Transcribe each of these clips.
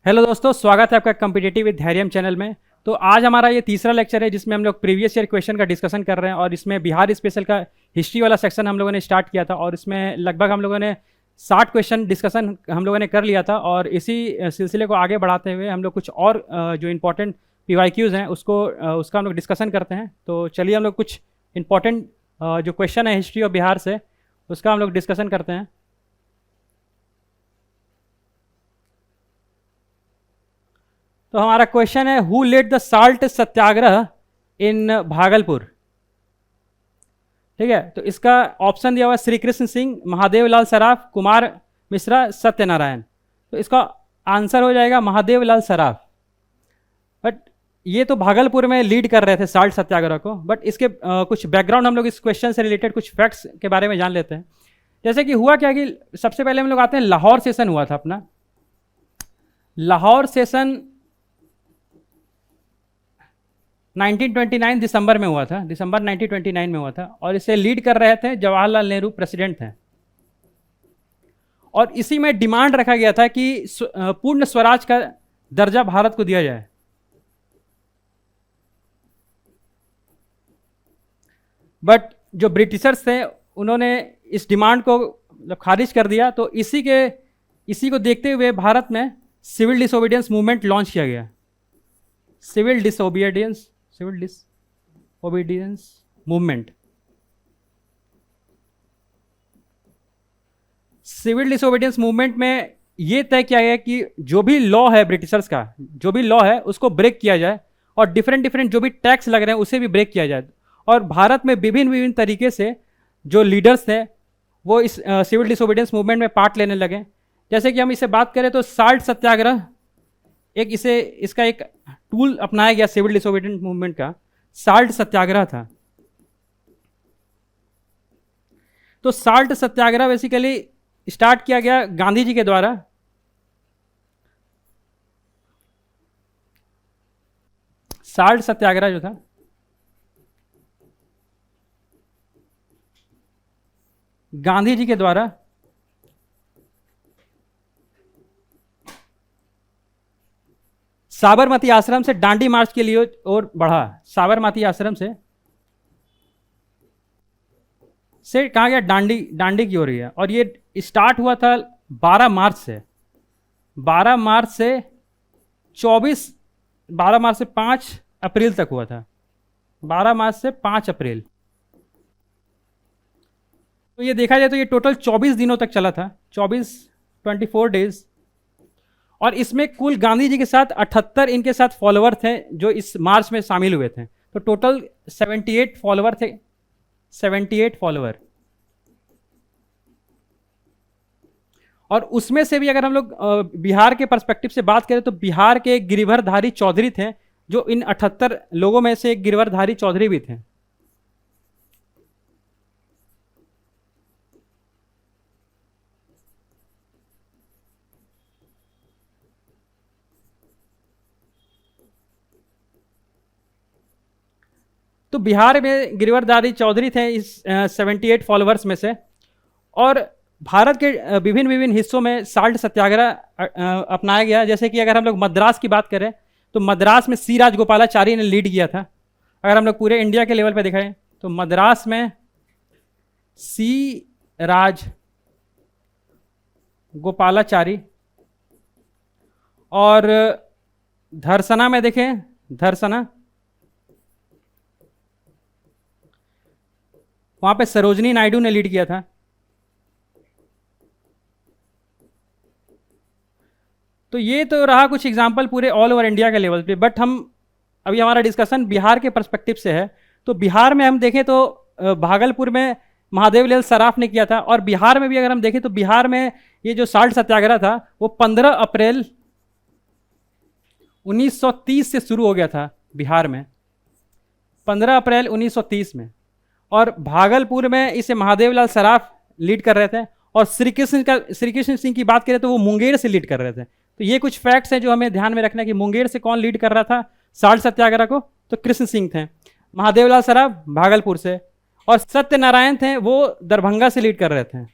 Hello दोस्तों, स्वागत है आपका कॉम्पिटिटिव विद धैर्यम चैनल में। तो आज हमारा ये तीसरा लेक्चर है जिसमें हम लोग प्रीवियस ईयर क्वेश्चन का डिस्कशन कर रहे हैं और इसमें बिहार स्पेशल का हिस्ट्री वाला सेक्शन हम लोगों ने स्टार्ट किया था और इसमें लगभग हम लोगों ने 60 क्वेश्चन डिस्कशन हम लोगों ने कर लिया था। और इसी सिलसिले को आगे बढ़ाते हुए हम लोग कुछ और जो इम्पोर्टेंट PYQs हैं उसका हम लोग डिस्कशन करते हैं। तो चलिए हम लोग कुछ इम्पोर्टेंट जो क्वेश्चन है हिस्ट्री ऑफ बिहार से उसका हम लोग डिस्कशन करते हैं। तो हमारा क्वेश्चन है, who lead the salt Satyagraha इन भागलपुर। ठीक है, तो इसका ऑप्शन दिया हुआ है श्री कृष्ण सिंह, महादेव लाल सराफ, कुमार मिश्रा, सत्यनारायण। तो इसका आंसर हो जाएगा महादेव लाल सराफ। बट ये तो भागलपुर में लीड कर रहे थे साल्ट सत्याग्रह को। बट इसके कुछ बैकग्राउंड हम लोग इस क्वेश्चन से रिलेटेड कुछ फैक्ट्स के बारे में जान लेते हैं। जैसे कि हुआ क्या कि सबसे पहले हम लोग आते हैं, लाहौर सेशन हुआ था अपना। लाहौर सेशन 1929 दिसंबर में हुआ था, दिसंबर 1929 में हुआ था और इसे लीड कर रहे थे जवाहरलाल नेहरू प्रेसिडेंट थे। और इसी में डिमांड रखा गया था कि पूर्ण स्वराज का दर्जा भारत को दिया जाए। बट जो ब्रिटिशर्स थे उन्होंने इस डिमांड को खारिज कर दिया। तो इसी को देखते हुए भारत में सिविल डिसोबीडियंस मूवमेंट लॉन्च किया गया। Civil disobedience movement. Civil disobedience movement में यह तय किया गया कि जो भी लॉ है ब्रिटिशर्स का, जो भी लॉ है उसको ब्रेक किया जाए और डिफरेंट जो भी टैक्स लग रहे हैं उसे भी ब्रेक किया जाए। और भारत में विभिन्न तरीके से जो लीडर्स थे वो इस सिविल डिसोबीडियंस मूवमेंट में पार्ट लेने लगे। जैसे कि हम इसे बात करें तो साल्ट सत्याग्रह इसका एक टूल अपनाया गया सिविल डिसोबीडियंस मूवमेंट का, साल्ट सत्याग्रह था। तो साल्ट सत्याग्रह बेसिकली स्टार्ट किया गया गांधी जी के द्वारा। साल्ट सत्याग्रह जो था गांधी जी के द्वारा साबरमती आश्रम से डांडी मार्च के लिए और बढ़ा। साबरमती आश्रम से कहा गया डांडी की ओर गया। और ये स्टार्ट हुआ था 12 मार्च से 5 अप्रैल तक हुआ था। 12 मार्च से 5 अप्रैल। तो ये देखा जाए तो ये टोटल 24 दिनों तक चला था, 24 डेज। और इसमें कुल गांधी जी के साथ 78 इनके साथ फॉलोवर थे जो इस मार्च में शामिल हुए थे। तो टोटल 78 फॉलोवर थे, 78 फॉलोवर। और उसमें से भी अगर हम लोग बिहार के पर्सपेक्टिव से बात करें तो बिहार के गिरिवरधारी चौधरी थे, जो इन 78 लोगों में से एक गिरिवरधारी चौधरी भी थे। तो बिहार में गिरिवरधारी चौधरी थे इस 78 फॉलोअर्स में से। और भारत के विभिन्न हिस्सों में साल्ट सत्याग्रह अपनाया गया। जैसे कि अगर हम लोग मद्रास की बात करें तो मद्रास में सी राजगोपालाचारी ने लीड किया था। अगर हम लोग पूरे इंडिया के लेवल पे दिखाएं तो मद्रास में सी राजगोपालाचारी, और धरसना में देखें, धरसना वहां पे सरोजनी नायडू ने लीड किया था। तो ये तो रहा कुछ एग्जाम्पल पूरे ऑल ओवर इंडिया के लेवल पे। बट अभी हमारा डिस्कशन बिहार के पर्सपेक्टिव से है। तो बिहार में हम देखें तो भागलपुर में महादेव लाल सराफ ने किया था। और बिहार में भी अगर हम देखें तो बिहार में ये जो साल्ट सत्याग्रह था वो 15 अप्रैल 1930 से शुरू हो गया था बिहार में, 15 अप्रैल 1930 में। और भागलपुर में इसे महादेव लाल सराफ लीड कर रहे थे। और श्री कृष्ण सिंह की बात करें तो वो मुंगेर से लीड कर रहे थे। तो ये कुछ फैक्ट्स हैं जो हमें ध्यान में रखना है कि मुंगेर से कौन लीड कर रहा था साल्ट सत्याग्रह को, तो कृष्ण सिंह थे। महादेव लाल सराफ भागलपुर से, और सत्यनारायण थे वो दरभंगा से लीड कर रहे थे।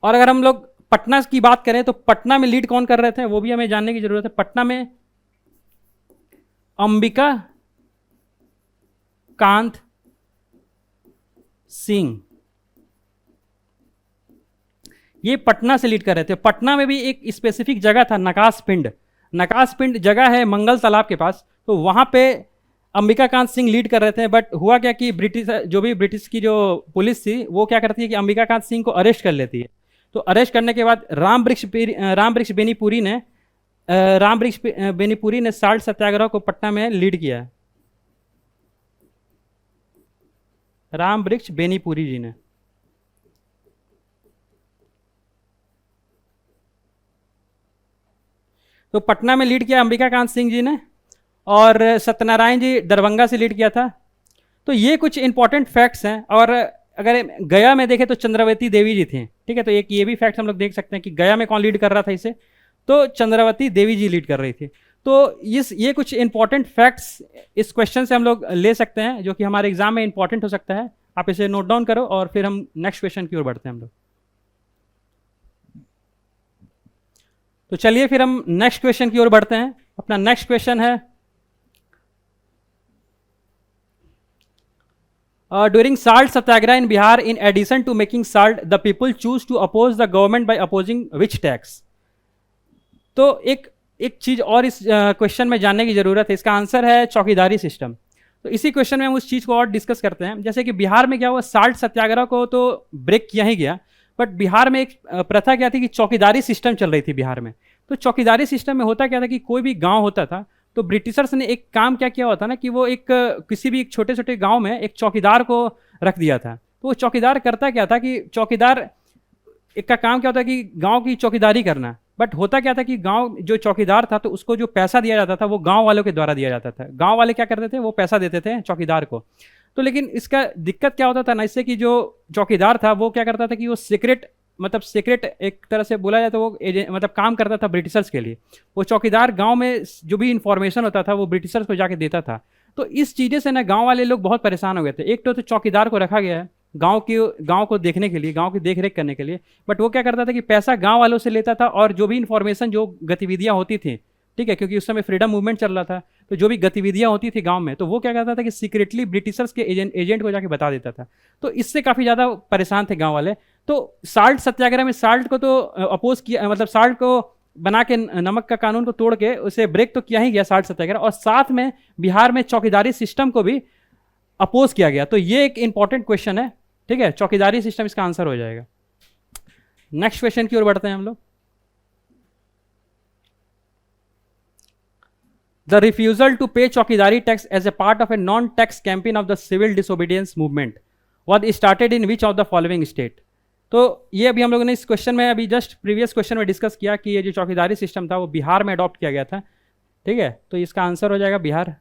और अगर हम लोग पटना की बात करें तो पटना में लीड कौन कर रहे थे वो भी हमें जानने की जरूरत है। पटना में अंबिका कांत सिंह, ये पटना से लीड कर रहे थे। पटना में भी एक स्पेसिफिक जगह था नकाश पिंड, नकाश पिंड जगह है मंगल तालाब के पास, तो वहां पे अंबिका कांत सिंह लीड कर रहे थे। बट हुआ क्या कि ब्रिटिश की जो पुलिस थी वो क्या करती है कि अंबिका कांत सिंह को अरेस्ट कर लेती है। तो अरेस्ट करने के बाद राम वृक्ष बेनीपुरी ने साल्ट सत्याग्रह को पटना में लीड किया है। राम वृक्ष बेनीपुरी जी ने। तो पटना में लीड किया अंबिका कांत सिंह जी ने, और सत्यनारायण जी दरभंगा से लीड किया था। तो ये कुछ इंपॉर्टेंट फैक्ट्स हैं। और अगर गया में देखें तो चंद्रावती देवी जी थी, ठीक है। तो एक ये भी फैक्ट हम लोग देख सकते हैं कि गया में कौन लीड कर रहा था इसे, तो चंद्रावती देवी जी लीड कर रही थी। तो ये कुछ इंपॉर्टेंट फैक्ट्स इस क्वेश्चन से हम लोग ले सकते हैं जो कि हमारे एग्जाम में इंपॉर्टेंट हो सकता है। आप इसे नोट डाउन करो और फिर हम नेक्स्ट क्वेश्चन की ओर बढ़ते हैं हम लोग। तो चलिए फिर हम नेक्स्ट क्वेश्चन की ओर बढ़ते हैं। अपना नेक्स्ट क्वेश्चन है, during salt Satyagraha in Bihar, in addition to making salt, the people choose to oppose the government by opposing which tax. तो एक चीज और इस क्वेश्चन में जानने की जरूरत है। इसका आंसर है चौकीदारी सिस्टम। तो इसी क्वेश्चन में हम उस चीज को और डिस्कस करते हैं। जैसे कि बिहार में क्या हुआ, साल्ट सत्याग्रह को तो ब्रेक किया ही गया, बट बिहार में एक प्रथा क्या थी कि चौकीदारी सिस्टम चल रही थी बिहार में। तो चौकीदारी सिस्टम में होता क्या था कि कोई भी गांव होता था तो ब्रिटिशर्स ने एक काम क्या किया होता ना कि वो किसी भी छोटे छोटे गांव में एक चौकीदार को रख दिया था। तो वो चौकीदार करता क्या था कि चौकीदार एक का काम क्या होता है कि गांव की चौकीदारी करना। बट होता क्या था कि गांव जो चौकीदार था तो उसको जो पैसा दिया जाता था वो गांव वालों के द्वारा दिया जाता था। गांव वाले क्या करते थे, वो पैसा देते थे चौकीदार को। तो लेकिन इसका दिक्कत क्या होता था ना, इससे कि जो चौकीदार था वो क्या करता था कि वो सीक्रेट एक तरह से बोला जाए तो वो मतलब काम करता था ब्रिटिशर्स के लिए। वो चौकीदार गांव में जो भी इंफॉर्मेशन होता था वो ब्रिटिशर्स को जाके देता था। तो इस चीज़ें से ना गांव वाले लोग बहुत परेशान हो गए थे। एक तो चौकीदार को रखा गया है गांव को देखने के लिए, गांव की देख रेख करने के लिए, बट वो क्या करता था कि पैसा गांव वालों से लेता था और जो भी इंफॉर्मेशन, जो गतिविधियां होती थी, ठीक है, क्योंकि उस समय फ्रीडम मूवमेंट चल रहा था, तो जो भी गतिविधियां होती थी गांव में तो वो क्या करता था कि सीक्रेटली ब्रिटिशर्स के एजेंट को जाके बता देता था। तो इससे काफ़ी ज़्यादा परेशान थे गांव वाले। तो साल्ट सत्याग्रह में साल्ट को तो अपोज किया, मतलब साल्ट को बना के नमक का कानून को तोड़ के उसे ब्रेक तो किया ही गया साल्ट सत्याग्रह, और साथ में बिहार में चौकीदारी सिस्टम को भी अपोज किया गया। तो ये एक इंपॉर्टेंट क्वेश्चन है, ठीक है, चौकीदारी सिस्टम इसका आंसर हो जाएगा। नेक्स्ट क्वेश्चन की ओर बढ़ते हैं हम लोग। The refusal to pay chowkidari tax as a part of a non-tax campaign of the civil disobedience movement was started in which of the following state? तो ये अभी हम लोगों ने इस क्वेश्चन में अभी जस्ट प्रीवियस क्वेश्चन में डिस्कस किया कि ये जो चौकीदारी सिस्टम था वो बिहार में अडॉप्ट किया गया था, ठीक है। तो इसका आंसर हो जाएगा बिहार।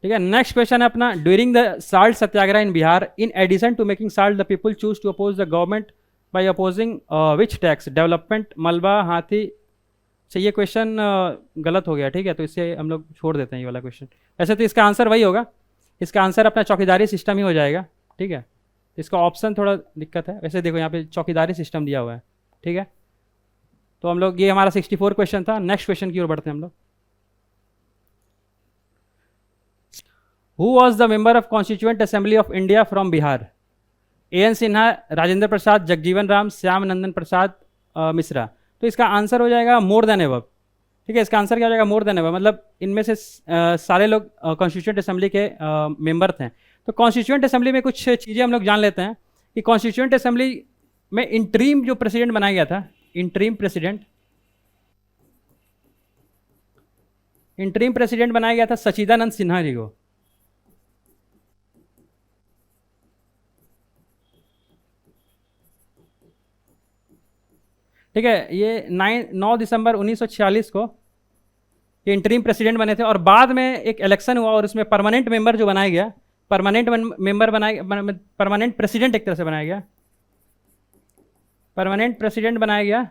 ठीक है, नेक्स्ट क्वेश्चन है अपना, during the salt Satyagraha in Bihar, in addition to making salt the people choose to oppose the government by opposing which tax, development, मलबा, हाथी। से ये क्वेश्चन गलत हो गया, ठीक है, तो इसे हम लोग छोड़ देते हैं ये वाला क्वेश्चन। वैसे तो इसका आंसर वही होगा, इसका आंसर अपना चौकीदारी सिस्टम ही हो जाएगा, ठीक है। इसका ऑप्शन थोड़ा दिक्कत है। वैसे देखो यहाँ पे चौकीदारी सिस्टम दिया हुआ है, ठीक है। तो हम लोग, ये हमारा 64 क्वेश्चन था। नेक्स्ट क्वेश्चन की ओर बढ़ते हैं हम लोग। Who was the member of constituent assembly of India from Bihar? N Sinha, Rajendra Prasad, Jagjivan Ram, Shyam Nandan Prasad Mishra. तो इसका आंसर हो जाएगा मोर देन एबव, ठीक है। इसका आंसर क्या हो जाएगा, मोर देन एबव, मतलब इनमें से सारे लोग कॉन्स्टिट्यूएंट असेंबली के मेंबर थे। तो कॉन्स्टिट्यूएंट असेंबली में कुछ चीज़ें हम लोग जान लेते हैं कि कॉन्स्टिट्यूएंट असेंबली में इंटरीम जो प्रेसिडेंट बनाया गया था, इंटरीम प्रेसिडेंट बनाया गया था सचिदानंद सिन्हा जी को। ठीक है, ये 9 दिसंबर 1946 को ये इंटरिम प्रेसिडेंट बने थे, और बाद में एक इलेक्शन हुआ और उसमें परमानेंट मेंबर जो बनाया गया, परमानेंट प्रेसिडेंट एक तरह से बनाया गया, परमानेंट प्रेसिडेंट बनाया गया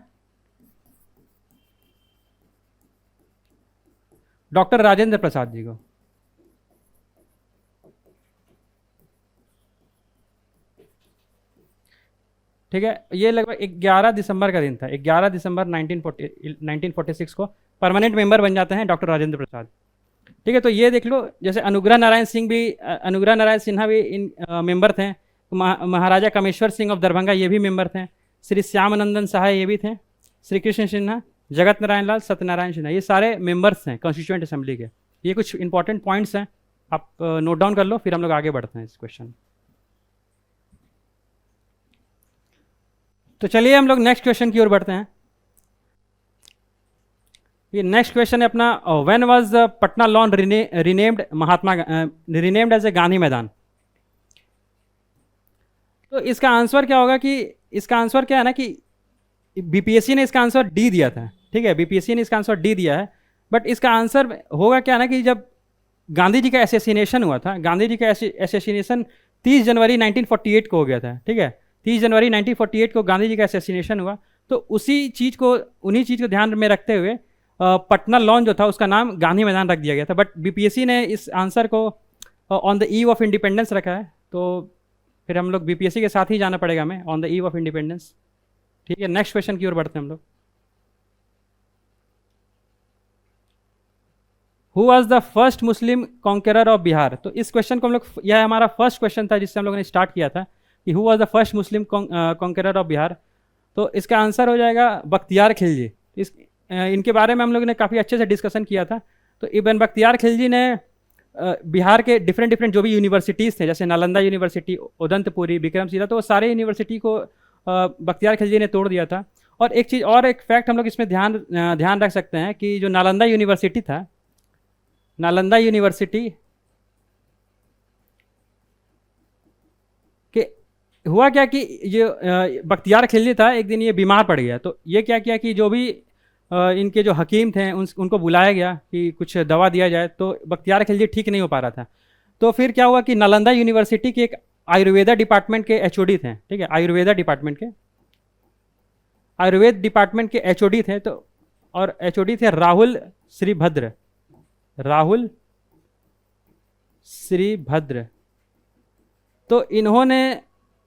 डॉक्टर राजेंद्र प्रसाद जी को। ठीक है, ये लगभग 11 दिसंबर का दिन था, 11 दिसंबर 1946 को परमानेंट मेंबर बन जाते हैं डॉक्टर राजेंद्र प्रसाद। ठीक है, तो ये देख लो, जैसे अनुग्रह नारायण सिंह भी, अनुग्रह नारायण सिन्हा भी इन मेंबर थे। महाराजा कामेश्वर सिंह ऑफ दरभंगा ये भी मेंबर थे। श्री श्यामानंदन सहाय ये भी थे। श्री कृष्ण सिन्हा, जगत नारायण लाल, सत्यनारायण सिन्हा, ये सारे मेंबर्स हैं कॉन्स्टिट्यूएंट असेंबली के। ये कुछ इंपॉर्टेंट पॉइंट्स हैं, आप नोट डाउन कर लो, फिर हम लोग आगे बढ़ते हैं इस क्वेश्चन। तो चलिए हम लोग नेक्स्ट क्वेश्चन की ओर बढ़ते हैं। ये नेक्स्ट क्वेश्चन है अपना, when was Patna lawn renamed renamed as a Gandhi Maidan. तो इसका आंसर क्या होगा कि इसका आंसर क्या है ना कि बीपीएससी ने इसका आंसर डी दिया था। ठीक है, बीपीएससी ने इसका आंसर डी दिया है, बट इसका आंसर होगा क्या ना कि जब गांधी जी का एसेसिनेशन हुआ था, गांधी जी का एसेसिनेशन 30 जनवरी 1948 को हो गया था। ठीक है, 30 जनवरी 1948 को गांधी जी का एसेसिनेशन हुआ, तो उन्हीं चीज़ को ध्यान में रखते हुए पटना लॉन जो था उसका नाम गांधी मैदान रख दिया गया था। बट बीपीएससी ने इस आंसर को on the eve of independence रखा है, तो फिर हम लोग बीपीएससी के साथ ही जाना पड़ेगा हमें, on the eve of independence. ठीक है, नेक्स्ट क्वेश्चन की ओर बढ़ते हैं हम लोग। Who was the first Muslim conqueror of Bihar. तो इस क्वेश्चन को हम लोग, यह हमारा फर्स्ट क्वेश्चन था जिससे हम लोगों ने स्टार्ट किया था कि who was the first Muslim conqueror of Bihar. तो इसका आंसर हो जाएगा बख्तियार खिलजी। इनके बारे में हम लोगों ने काफ़ी अच्छे से डिस्कशन किया था। तो इब्न बख्तियार खिलजी ने बिहार के डिफरेंट जो भी यूनिवर्सिटीज़ थे, जैसे नालंदा यूनिवर्सिटी, उदंतपुरी, विक्रमशिला, तो वो सारे यूनिवर्सिटी को बख्तियार खिलजी ने तोड़ दिया था। और एक चीज़ और, एक फैक्ट हम लोग इसमें ध्यान रख सकते हैं कि जो नालंदा यूनिवर्सिटी था, नालंदा यूनिवर्सिटी के हुआ क्या कि ये बख्तियार खिलजी था, एक दिन ये बीमार पड़ गया। तो ये क्या किया कि जो भी इनके जो हकीम थे उनको बुलाया गया कि कुछ दवा दिया जाए, तो बख्तियार खिलजी ठीक नहीं हो पा रहा था। तो फिर क्या हुआ कि नालंदा यूनिवर्सिटी के एक आयुर्वेदा डिपार्टमेंट के एचओडी थे। ठीक है, आयुर्वेद डिपार्टमेंट के एचओडी थे। तो और एचओडी थे राहुल श्रीभद्र। तो इन्होंने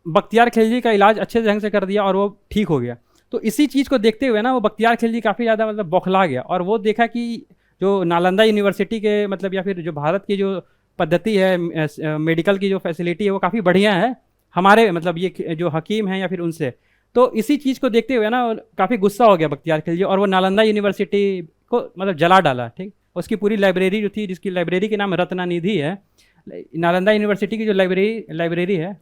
बख्तियार खिलजी का इलाज अच्छे ढंग से कर दिया और वो ठीक हो गया। तो इसी चीज़ को देखते हुए ना वो बख्तियार खिलजी काफ़ी ज़्यादा मतलब बौखला गया, और वो देखा कि जो नालंदा यूनिवर्सिटी के मतलब या फिर जो भारत की जो पद्धति है, मेडिकल की जो फैसिलिटी है वो काफ़ी बढ़िया है हमारे मतलब ये जो हकीम हैं या फिर उनसे। तो इसी चीज़ को देखते हुए ना काफ़ी गुस्सा हो गया बख्तियार खिलजी, और वो नालंदा यूनिवर्सिटी को मतलब जला डाला। ठीक, उसकी पूरी लाइब्रेरी जो थी, जिसकी लाइब्रेरी के नाम रत्नानिधि है, नालंदा यूनिवर्सिटी की जो लाइब्रेरी है,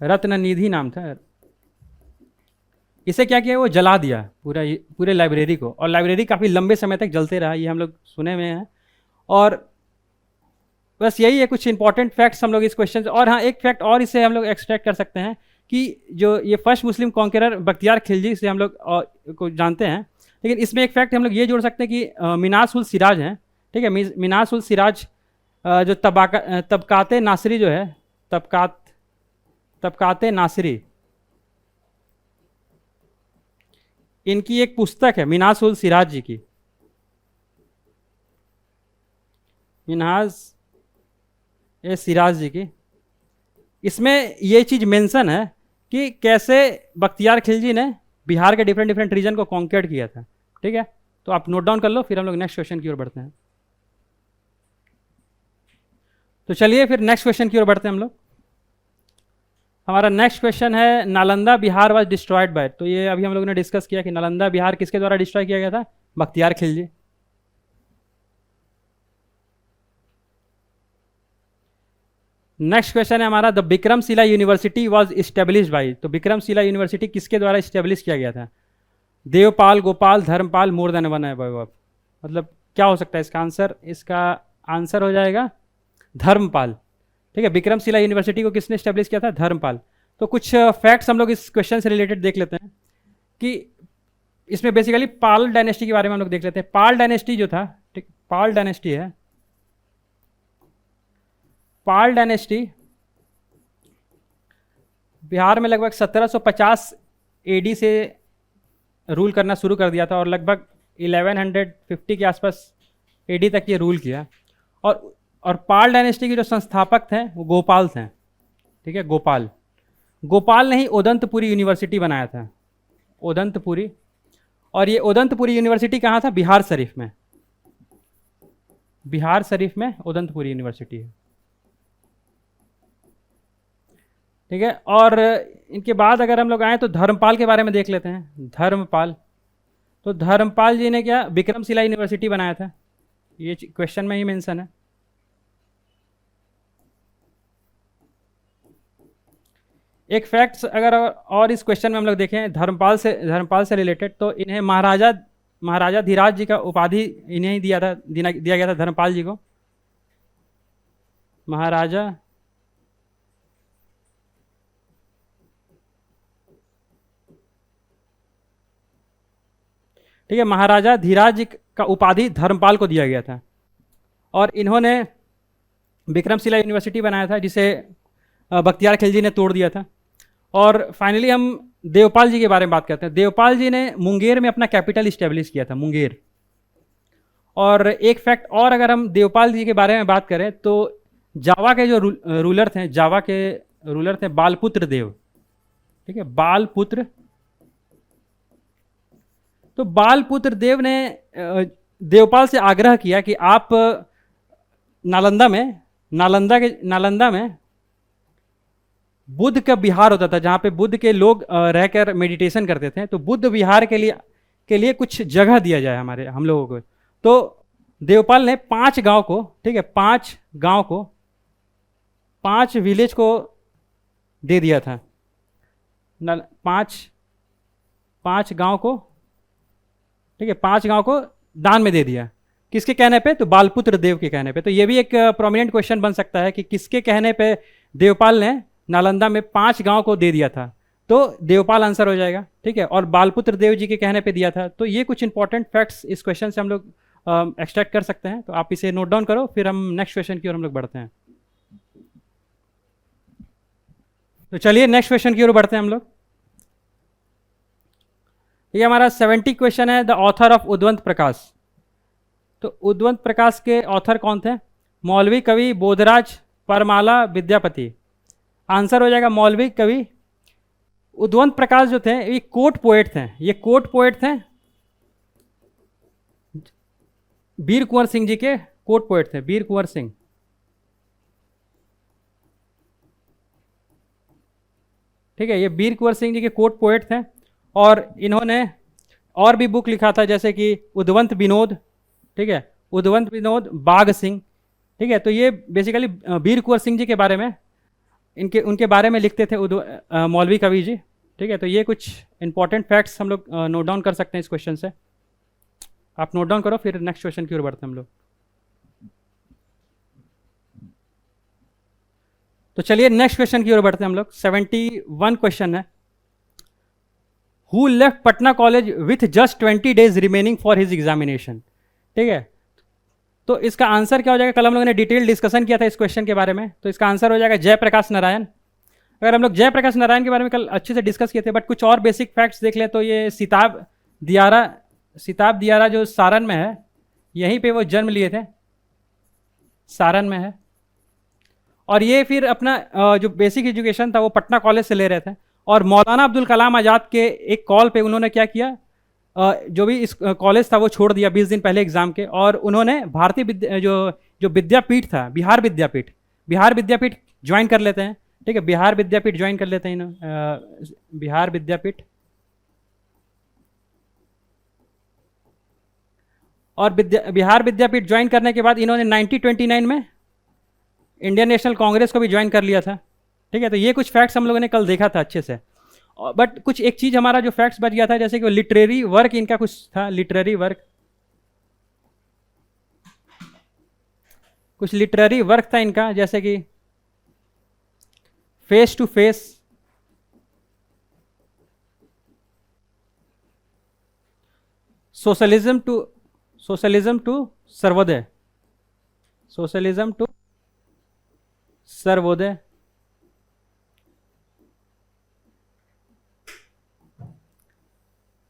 रत्ननिधि नाम था, इसे क्या किया, वो जला दिया पूरे लाइब्रेरी को। और लाइब्रेरी काफ़ी लंबे समय तक जलते रहा, ये हम लोग सुने में हैं। और बस यही है कुछ इंपॉर्टेंट फैक्ट्स हम लोग इस क्वेश्चन से। और हाँ, एक फैक्ट और इससे हम लोग एक्सट्रैक्ट कर सकते हैं कि जो ये first Muslim conqueror Bakhtiyar Khilji से हम लोग को जानते हैं, लेकिन इसमें एक फैक्ट हम लोग ये जोड़ सकते हैं कि मिनास उल सिराज हैं। ठीक है, मिनास उल सिराज जो तबकाते नासरी जो है, तबकाते नासरी, इनकी एक पुस्तक है मिनास उल सिराज जी की, मिनास ए सिराज जी की। इसमें ये चीज़ मेंशन है कि कैसे बख्तियार खिलजी ने बिहार के डिफरेंट रीजन को कॉन्क्वेर किया था। ठीक है, तो आप नोट डाउन कर लो, फिर हम लोग नेक्स्ट क्वेश्चन की ओर बढ़ते हैं। तो चलिए फिर नेक्स्ट क्वेश्चन की ओर बढ़ते हैं हम लोग। हमारा नेक्स्ट क्वेश्चन है, Nalanda Bihar was destroyed by. तो ये अभी हम लोगों ने डिस्कस किया कि नालंदा बिहार किसके द्वारा डिस्ट्रॉय किया गया था, बख्तियार खिलजी। नेक्स्ट क्वेश्चन है हमारा, the Vikramshila university was established by. तो विक्रमशिला यूनिवर्सिटी किसके द्वारा इस्टेब्लिश किया गया था, Devpal, Gopal, Dharmapal, more than one above. मतलब क्या हो सकता है इसका आंसर, इसका आंसर हो जाएगा धर्मपाल। ठीक है, विक्रमशिला यूनिवर्सिटी को किसने स्टैब्लिश किया था, धर्मपाल। तो कुछ फैक्ट्स हम लोग इस क्वेश्चन से रिलेटेड देख लेते हैं कि इसमें बेसिकली पाल डायनेस्टी के बारे में हम लोग देख लेते हैं। पाल डायनेस्टी जो था, ठीक, पाल डायनेस्टी है, पाल डायनेस्टी बिहार में लगभग 1750 एडी से रूल करना शुरू कर दिया था, और लगभग 1150 के आसपास एडी तक ये रूल किया। और पाल डायनेस्टी के जो संस्थापक थे वो गोपाल थे। ठीक है, गोपाल ने ही उदंतपुरी यूनिवर्सिटी बनाया था, उदंतपुरी। और ये उदंतपुरी यूनिवर्सिटी कहाँ था? बिहार शरीफ में, बिहार शरीफ में उदंतपुरी यूनिवर्सिटी है। ठीक है, और इनके बाद अगर हम लोग आए तो धर्मपाल के बारे में देख लेते हैं। धर्मपाल, तो धर्मपाल जी ने क्या विक्रमशिला यूनिवर्सिटी बनाया था, ये क्वेश्चन में ही मेंशन है। एक फैक्ट्स अगर और इस क्वेश्चन में हम लोग देखें धर्मपाल से रिलेटेड, तो इन्हें महाराजा धीराज जी का उपाधि इन्हें ही दिया गया था धर्मपाल जी को, महाराजा ठीक है, महाराजा धीराज जी का उपाधि धर्मपाल को दिया गया था। और इन्होंने विक्रमशिला यूनिवर्सिटी बनाया था जिसे बख्तियार खिलजी ने तोड़ दिया था। और फाइनली हम देवपाल जी के बारे में बात करते हैं। देवपाल जी ने मुंगेर में अपना कैपिटल इस्टेब्लिश किया था, मुंगेर। और एक फैक्ट और अगर हम देवपाल जी के बारे में बात करें तो जावा के जो रूलर थे, जावा के रूलर थे बालपुत्र देव। ठीक है, बालपुत्र, तो बालपुत्र देव ने देवपाल से आग्रह किया कि आप नालंदा में बुद्ध का विहार होता था, जहाँ पे बुद्ध के लोग रहकर मेडिटेशन करते थे, तो बुद्ध विहार के लिए कुछ जगह दिया जाए हम लोगों को। तो देवपाल ने 5 गांव को, ठीक है, 5 गांव को, 5 विलेज को दे दिया था। 5 गांव को, ठीक है, 5 गांव को दान में दे दिया। किसके कहने पे? तो बालपुत्र देव के कहने पे। तो ये भी एक प्रोमिनेंट क्वेश्चन बन सकता है कि किसके कहने पे देवपाल ने नालंदा में 5 गांव को दे दिया था, तो देवपाल आंसर हो जाएगा। ठीक है, और बालपुत्र देव जी के कहने पे दिया था। तो ये कुछ इंपॉर्टेंट फैक्ट्स इस क्वेश्चन से हम लोग एक्सट्रैक्ट कर सकते हैं। तो आप इसे नोट डाउन करो, फिर हम नेक्स्ट क्वेश्चन की ओर हम लोग बढ़ते हैं। तो चलिए नेक्स्ट क्वेश्चन की ओर बढ़ते हैं हम लोग। ये हमारा 70 क्वेश्चन है, द ऑथर ऑफ उद्वंत प्रकाश। तो उद्वंत प्रकाश के ऑथर कौन थे? मौलवी कवि बोधराज परमाला विद्यापति। आंसर हो जाएगा मौलवी कवि। उद्वंत प्रकाश जो थे ये कोर्ट पोएट थे, ये कोर्ट पोएट थे, वीर कुंवर सिंह जी के कोर्ट पोएट थे, वीर कुंवर सिंह। ठीक है, ये वीर कुंवर सिंह जी के कोर्ट पोएट थे। और इन्होंने और भी बुक लिखा था, जैसे कि उद्वंत विनोद, ठीक है, उद्वंत विनोद बाघ सिंह। ठीक है, तो ये बेसिकली वीर कुंवर सिंह जी के बारे में उनके बारे में लिखते थे मौलवी कवि जी। ठीक है, तो ये कुछ इंपॉर्टेंट फैक्ट्स हम लोग नोट डाउन कर सकते हैं इस क्वेश्चन से। आप नोट डाउन करो, फिर नेक्स्ट क्वेश्चन की ओर बढ़ते हैं हम लोग। तो चलिए नेक्स्ट क्वेश्चन की ओर बढ़ते हैं हम लोग। 71 क्वेश्चन है। Who left Patna college with just 20 days remaining for his examination. ठीक है, तो इसका आंसर क्या हो जाएगा? कल हम लोगों ने डिटेल डिस्कशन किया था इस क्वेश्चन के बारे में, तो इसका आंसर हो जाएगा जयप्रकाश नारायण। अगर हम लोग जयप्रकाश नारायण के बारे में कल अच्छे से डिस्कस किए थे, बट कुछ और बेसिक फैक्ट्स देख लें तो ये सिताब दियारा जो सारण में है, यहीं पे वो जन्म लिए थे, सारण में है। और ये फिर अपना जो बेसिक एजुकेशन था वो पटना कॉलेज से ले रहे थे। और मौलाना अब्दुल कलाम आज़ाद के एक कॉल पे उन्होंने क्या किया, जो भी इस कॉलेज था वो छोड़ दिया 20 दिन पहले एग्जाम के, और उन्होंने भारतीय जो विद्यापीठ था, बिहार विद्यापीठ ज्वाइन कर लेते हैं। ठीक है, बिहार विद्यापीठ ज्वाइन कर लेते हैं बिहार विद्यापीठ। और बिहार विद्यापीठ ज्वाइन करने के बाद इन्होंने 1929 में इंडियन नेशनल कांग्रेस को भी ज्वाइन कर लिया था। ठीक है, तो ये कुछ फैक्ट्स हम लोगों ने कल देखा था अच्छे से। बट कुछ एक चीज हमारा जो फैक्ट्स बच गया था, जैसे कि लिटरेरी वर्क इनका कुछ था, लिटरेरी वर्क था इनका, जैसे कि face to face, socialism to Sarvodaya,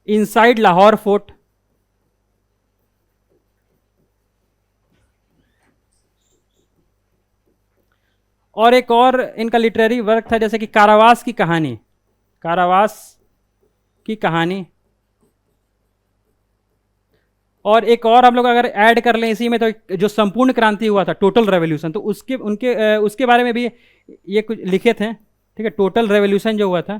inside Lahore fort, और एक और इनका लिटरेरी वर्क था जैसे कि कारावास की कहानी, कारावास की कहानी। और एक और हम लोग अगर ऐड कर लें इसी में तो जो संपूर्ण क्रांति हुआ था, टोटल रेवोल्यूशन, तो उसके बारे में भी ये कुछ लिखे थे, ठीक है, टोटल रेवोल्यूशन जो हुआ था।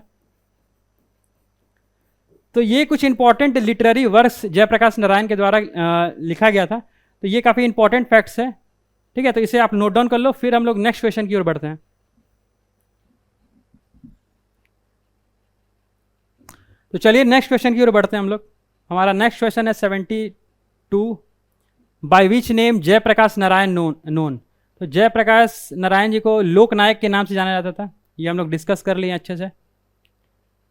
तो ये कुछ important literary works Jayaprakash Narayan के द्वारा लिखा गया था। तो ये काफ़ी इंपॉर्टेंट फैक्ट्स है, ठीक है, तो इसे आप नोट डाउन कर लो। फिर हम लोग नेक्स्ट क्वेश्चन की ओर बढ़ते हैं। तो चलिए नेक्स्ट क्वेश्चन की ओर बढ़ते हैं हम लोग। हमारा नेक्स्ट क्वेश्चन है 72, by which name Jayaprakash Narayan known. तो जयप्रकाश नारायण जी को लोकनायक के नाम से जाना जाता था, ये हम लोग डिस्कस कर लिए अच्छे से।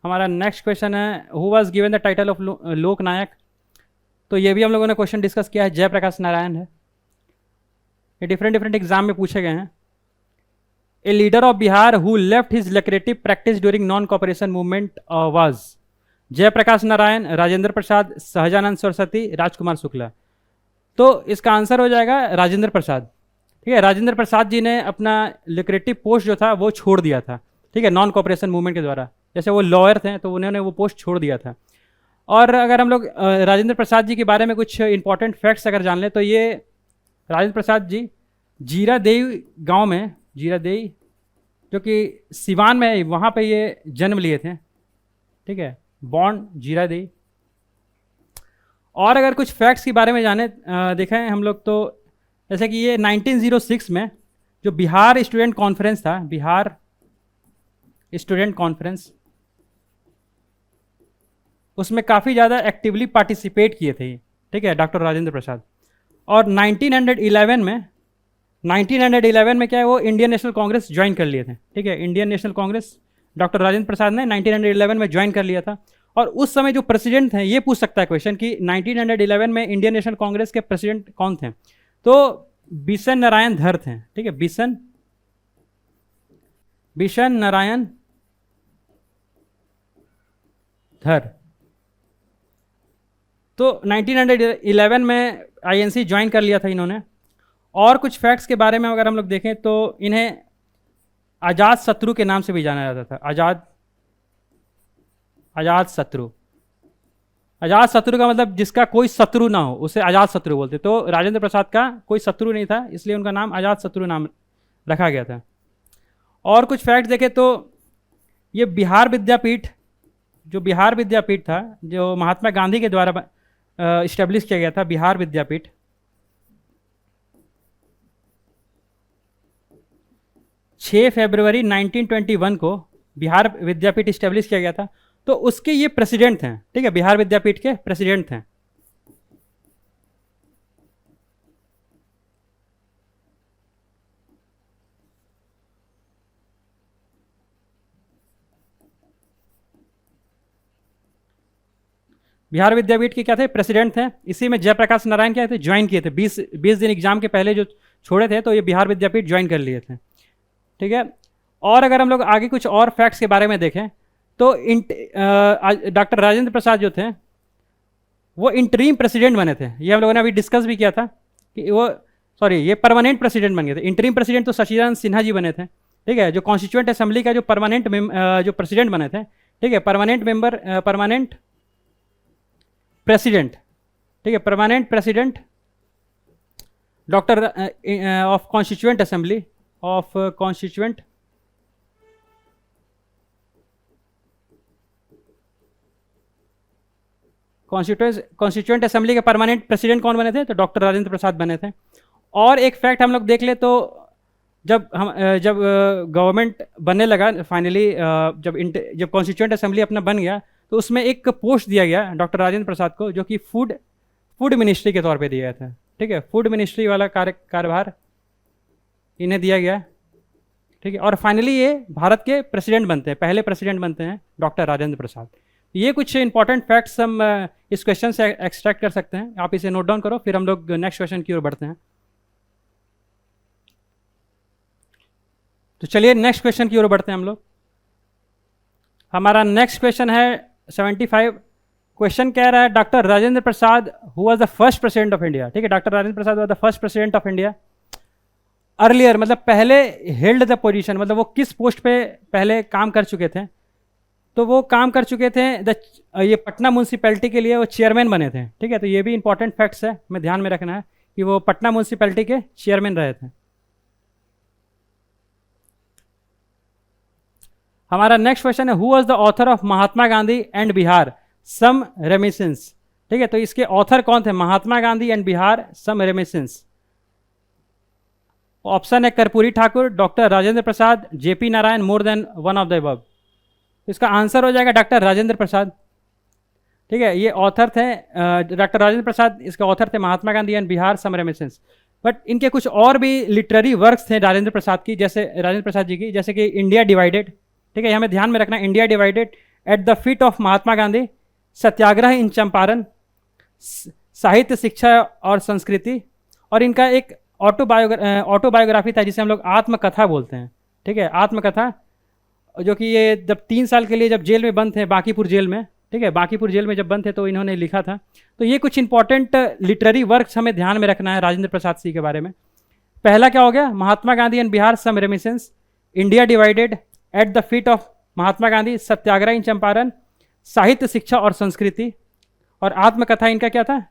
हमारा नेक्स्ट क्वेश्चन है who was given the title of Loknayak. तो ये भी हम लोगों ने क्वेश्चन डिस्कस किया है, जयप्रकाश नारायण है। ये डिफरेंट एग्जाम में पूछे गए हैं। A leader of Bihar who left his lucrative practice during non cooperation movement was Jayaprakash Narayan, Rajendra Prasad, Sahajanand Saraswati, Rajkumar Shukla. तो इसका आंसर हो जाएगा राजेंद्र प्रसाद, ठीक है। राजेंद्र प्रसाद जी ने अपना लेक्रेटिव पोस्ट जो था वो छोड़ दिया था, ठीक है, नॉन कॉपरेशन मूवमेंट के द्वारा। जैसे वो लॉयर थे तो उन्होंने वो पोस्ट छोड़ दिया था। और अगर हम लोग राजेंद्र प्रसाद जी के बारे में कुछ इंपॉर्टेंट फैक्ट्स अगर जान लें तो ये राजेंद्र प्रसाद जी जीरादेई गांव में, जीरादेई जो कि सिवान में है, वहाँ पे ये जन्म लिए थे, ठीक है, बॉर्न जीरादेई। और अगर कुछ फैक्ट्स के बारे में जाने देखें हम लोग तो जैसे कि ये 1906 में जो बिहार स्टूडेंट कॉन्फ्रेंस था, बिहार स्टूडेंट कॉन्फ्रेंस, उसमें काफ़ी ज़्यादा एक्टिवली पार्टिसिपेट किए थे, ठीक है, डॉक्टर राजेंद्र प्रसाद। और 1911 में क्या है, वो इंडियन नेशनल कांग्रेस ज्वाइन कर लिए थे, ठीक है, इंडियन नेशनल कांग्रेस डॉक्टर राजेंद्र प्रसाद ने 1911 में ज्वाइन कर लिया था। और उस समय जो प्रेसिडेंट थे, ये पूछ सकता है क्वेश्चन कि 1911 में इंडियन नेशनल कांग्रेस के प्रेसिडेंट कौन थे। तो बिशन नारायण धर थे, ठीक है, बिशन नारायण धर। तो 1911 में आईएनसी ज्वाइन कर लिया था इन्होंने। और कुछ फैक्ट्स के बारे में अगर हम लोग देखें तो इन्हें आज़ाद शत्रु के नाम से भी जाना जाता था, आज़ाद शत्रु। आज़ाद शत्रु का मतलब जिसका कोई शत्रु ना हो उसे आज़ाद शत्रु बोलते। तो राजेंद्र प्रसाद का कोई शत्रु नहीं था, इसलिए उनका नाम आज़ाद शत्रु नाम रखा गया था। और कुछ फैक्ट्स देखें तो ये बिहार विद्यापीठ, जो बिहार विद्यापीठ था, जो महात्मा गांधी के द्वारा इस्टेब्लिश किया गया था, बिहार विद्यापीठ, 6 फरवरी 1921 को बिहार विद्यापीठ इस्टेब्लिश किया गया था। तो उसके ये प्रेसिडेंट हैं, ठीक है, बिहार विद्यापीठ के प्रेसिडेंट हैं। बिहार विद्यापीठ के क्या थे, प्रेसिडेंट थे। इसी में जयप्रकाश नारायण क्या थे, ज्वाइन किए थे। 20 दिन एग्जाम के पहले जो छोड़े थे तो ये बिहार विद्यापीठ ज्वाइन कर लिए थे, ठीक है। और अगर हम लोग आगे कुछ और फैक्ट्स के बारे में देखें तो डॉक्टर राजेंद्र प्रसाद जो थे वो इंटरीम प्रेसिडेंट बने थे। ये हम लोगों ने अभी डिस्कस भी किया था कि ये परमानेंट प्रेसिडेंट बन गए थे। इंटरीम प्रेसिडेंट तो सचिदानंद सिन्हा जी बने थे, ठीक है, जो कॉन्स्टिट्यूएंट असेंबली का जो परमानेंट जो प्रेसिडेंट बने थे, ठीक है, परमानेंट प्रेसिडेंट, ठीक है, permanent president doctor of constituent assembly of constituent assembly के परमानेंट प्रेसिडेंट कौन बने थे, तो डॉक्टर राजेंद्र प्रसाद बने थे। और एक फैक्ट हम लोग देख ले तो जब गवर्नमेंट बनने लगा फाइनली, जब कॉन्स्टिट्यूएंट असेंबली अपना बन गया तो उसमें एक पोस्ट दिया गया डॉक्टर राजेंद्र प्रसाद को, जो कि फूड मिनिस्ट्री के तौर पे दिया गया था, ठीक है, फूड मिनिस्ट्री वाला कार्यभार इन्हें दिया गया, ठीक है। और फाइनली ये भारत के प्रेसिडेंट बनते हैं, पहले प्रेसिडेंट बनते हैं डॉक्टर राजेंद्र प्रसाद। ये कुछ इंपॉर्टेंट फैक्ट्स हम इस क्वेश्चन से एक्सट्रैक्ट कर सकते हैं, आप इसे नोट डाउन करो, फिर हम लोग नेक्स्ट क्वेश्चन की ओर बढ़ते हैं। तो चलिए नेक्स्ट क्वेश्चन की ओर बढ़ते हैं हम लोग। हमारा नेक्स्ट क्वेश्चन है 75। क्वेश्चन कह रहा है doctor Rajendra Prasad who was the first president of India, ठीक है, doctor Rajendra Prasad was the first president of India. Earlier मतलब पहले हेल्ड द पोजीशन, मतलब वो किस पोस्ट पे पहले काम कर चुके थे, तो वो काम कर चुके थे ये पटना म्यूनसिपैलिटी के लिए वो चेयरमैन बने थे। ठीक है, तो ये भी इंपॉर्टेंट फैक्ट्स है, हमें ध्यान में रखना है कि वो पटना म्यूनसिपैलिटी के चेयरमैन रहे थे। हमारा नेक्स्ट क्वेश्चन है, who was the author of Mahatma Gandhi and Bihar some reminiscences. ठीक है, तो इसके ऑथर कौन थे, Mahatma Gandhi and Bihar some reminiscences. Option है Karpoori Thakur, doctor Rajendra Prasad, JP Narayan, more than one of the above. इसका आंसर हो जाएगा डॉक्टर राजेंद्र प्रसाद। ठीक है, ये ऑथर थे डॉक्टर राजेंद्र प्रसाद, इसके ऑथर थे Mahatma Gandhi and Bihar some reminiscences. But इनके कुछ और भी लिटरेरी वर्क्स थे राजेंद्र प्रसाद की, जैसे राजेंद्र प्रसाद जी की, जैसे कि इंडिया डिवाइडेड। ठीक है, ये हमें ध्यान में रखना, India divided, at the feet of Mahatma Gandhi, Satyagraha in Champaran, Sahitya Shiksha और संस्कृति, और इनका एक ऑटोबायोग्राफी था जिसे हम लोग आत्मकथा बोलते हैं। ठीक है, आत्मकथा, जो कि ये जब 3 साल के लिए जब जेल में बंद थे बांकीपुर जेल में, ठीक है, बांकीपुर जेल में जब बंद थे तो इन्होंने लिखा था। तो ये कुछ इंपॉर्टेंट लिटरेरी वर्क्स हमें ध्यान में रखना है राजेंद्र प्रसाद सिंह के बारे में। पहला क्या हो गया, Mahatma Gandhi and Bihar some reminiscences, India divided, at the feet of Mahatma Gandhi, Satyagraha in Champaran, Sahitya Shiksha और संस्कृति, और आत्मकथा इनका क्या था,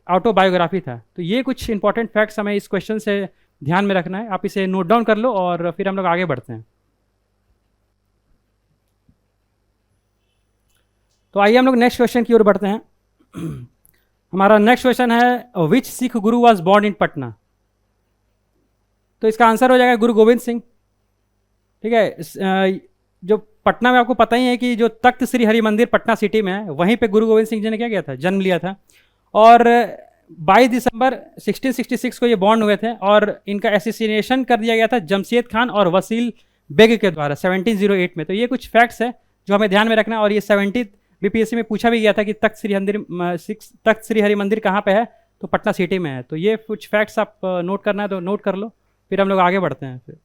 ऑटोबायोग्राफी था। तो ये कुछ इंपॉर्टेंट फैक्ट्स हमें इस क्वेश्चन से ध्यान में रखना है, आप इसे नोट डाउन कर लो और फिर हम लोग आगे बढ़ते हैं। तो आइए हम लोग नेक्स्ट क्वेश्चन की ओर बढ़ते हैं। हमारा नेक्स्ट क्वेश्चन है, विच सिख गुरु वाज बॉर्न इन पटना। तो इसका आंसर हो जाएगा गुरु गोविंद सिंह। ठीक है, जो पटना में आपको पता ही है कि जो तख्त श्री हरि मंदिर पटना सिटी में है, वहीं पे गुरु गोविंद सिंह जी ने क्या किया था, जन्म लिया था। और 22 दिसंबर 1666 को ये बॉर्न हुए थे, और इनका एसोसिएशन कर दिया गया था जमशेद खान और वसील बेग के द्वारा 1708 में। तो ये कुछ फैक्ट्स है जो हमें ध्यान में रखना है, और ये 70 बीपीएससी में पूछा भी गया था कि तख्त श्री हरि मंदिर कहाँ पे है, तो पटना सिटी में है। तो ये कुछ फैक्ट्स आप नोट करना है तो नोट कर लो, फिर हम लोग आगे बढ़ते हैं फिर।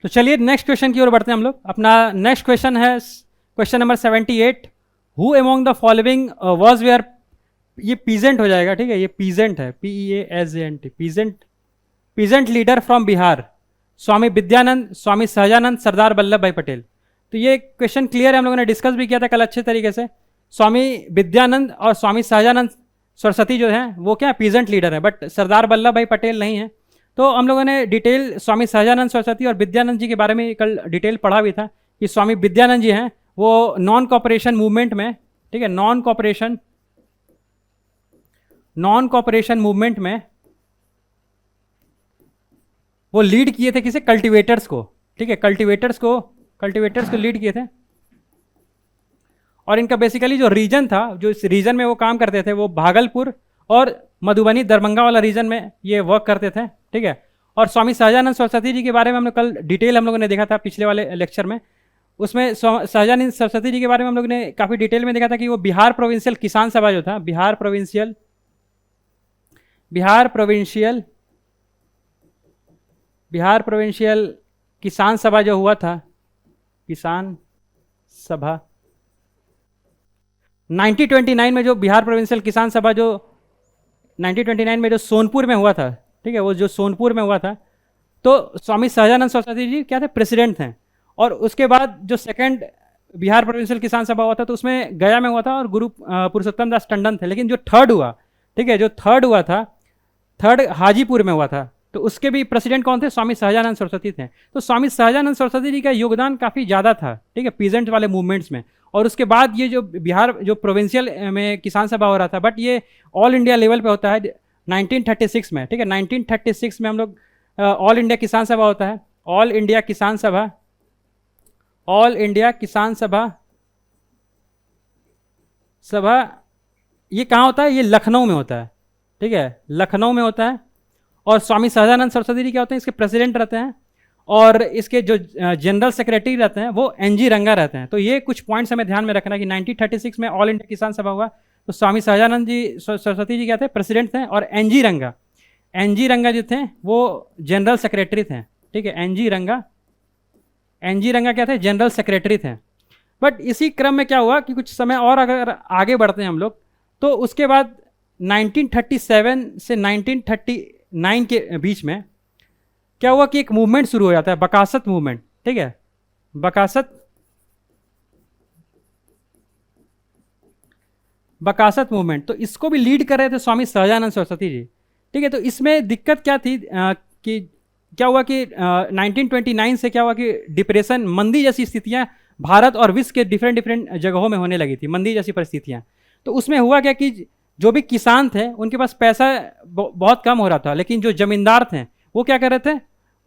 तो चलिए नेक्स्ट क्वेश्चन की ओर बढ़ते हैं हम लोग। अपना नेक्स्ट क्वेश्चन है question number 78, who among the following was where. ये पीजेंट हो जाएगा, ठीक है, ये पीजेंट है, PEASENT, peasant leader from Bihar, Swami Vidyanand, Swami Sahajanand, Sardar Vallabh Bhai Patel. तो ये क्वेश्चन क्लियर है, हम लोगों ने डिस्कस भी किया था कल अच्छे तरीके से। स्वामी विद्यानंद और स्वामी सहजानंद सरस्वती जो हैं वो क्या पीजेंट लीडर है, बट सरदार वल्लभ भाई पटेल नहीं है। तो हम लोगों ने डिटेल स्वामी सहजानंद सरस्वती और विद्यानंद जी के बारे में कल डिटेल पढ़ा भी था कि स्वामी विद्यानंद जी हैं वो नॉन कॉपरेशन मूवमेंट में, ठीक है, नॉन कॉपरेशन मूवमेंट में वो लीड किए थे, किसे, कल्टीवेटर्स को। ठीक है, कल्टीवेटर्स को लीड किए थे। और इनका बेसिकली जो रीजन था, जो इस रीजन में वो काम करते थे, वो भागलपुर और मधुबनी दरभंगा वाला रीजन में ये वर्क करते थे। ठीक है, और स्वामी सहजानंद सरस्वती जी के बारे में हमने कल डिटेल हम लोगों ने देखा था पिछले वाले लेक्चर में। उसमें सहजानंद सरस्वती जी के बारे में हम लोग ने काफ़ी डिटेल में देखा था कि वो बिहार प्रोविंशियल किसान सभा जो था, बिहार प्रोविंशियल किसान सभा जो हुआ था, किसान सभा 1929 में, जो बिहार प्रोविंशियल किसान सभा जो 1929 में जो सोनपुर में हुआ था, ठीक है, वो जो सोनपुर में हुआ था, तो स्वामी सहजानंद सरस्वती जी क्या थे, प्रेसिडेंट थे। और उसके बाद जो सेकंड बिहार प्रोविंशियल किसान सभा हुआ था तो उसमें गया में हुआ था और गुरु पुरुषोत्तम दास टंडन थे। लेकिन जो थर्ड हुआ, ठीक है, जो थर्ड हुआ था, थर्ड हाजीपुर में हुआ था, तो उसके भी प्रेसिडेंट कौन थे, स्वामी सहजानंद सरस्वती थे। तो स्वामी सहजानंद सरस्वती जी का योगदान काफ़ी ज़्यादा था, ठीक है, पीजेंट वाले मूवमेंट्स में। और उसके बाद ये जो बिहार जो प्रोविंशियल में किसान सभा हो रहा था, बट ये ऑल इंडिया लेवल पे होता है 1936 में। ठीक है, 1936 में हम लोग ऑल इंडिया किसान सभा होता है, ऑल इंडिया किसान सभा ये कहाँ होता है, ये लखनऊ में होता है। ठीक है, लखनऊ में होता है। और स्वामी सहजानंद सरस्वती जी क्या होते हैं, इसके प्रेसिडेंट रहते हैं, और इसके जो जनरल सेक्रेटरी रहते हैं वो NG रंगा रहते हैं। तो ये कुछ पॉइंट्स हमें ध्यान में रखना कि 1936 में ऑल इंडिया किसान सभा हुआ, तो स्वामी सहजानंद जी सरस्वती जी क्या थे, प्रेसिडेंट थे, और NG रंगा जो थे वो जनरल सेक्रेटरी थे। ठीक है, NG रंगा क्या थे, जनरल सेक्रेटरी थे। बट इसी क्रम में क्या हुआ कि कुछ समय और अगर आगे बढ़ते हैं हम लोग, तो उसके बाद 1937 से 1939 के बीच में क्या हुआ कि एक मूवमेंट शुरू हो जाता है, बकासत मूवमेंट। ठीक है, बकासत मूवमेंट। तो इसको भी लीड कर रहे थे स्वामी सहजानंद सरस्वती जी। ठीक है, तो इसमें दिक्कत क्या थी कि क्या हुआ कि 1929 से क्या हुआ कि डिप्रेशन, मंदी जैसी स्थितियां भारत और विश्व के डिफरेंट डिफरेंट जगहों में होने लगी थी, मंदी जैसी परिस्थितियां। तो उसमें हुआ क्या कि जो भी किसान थे उनके पास पैसा बहुत कम हो रहा था, लेकिन जो जमींदार थे वो क्या कर रहे थे,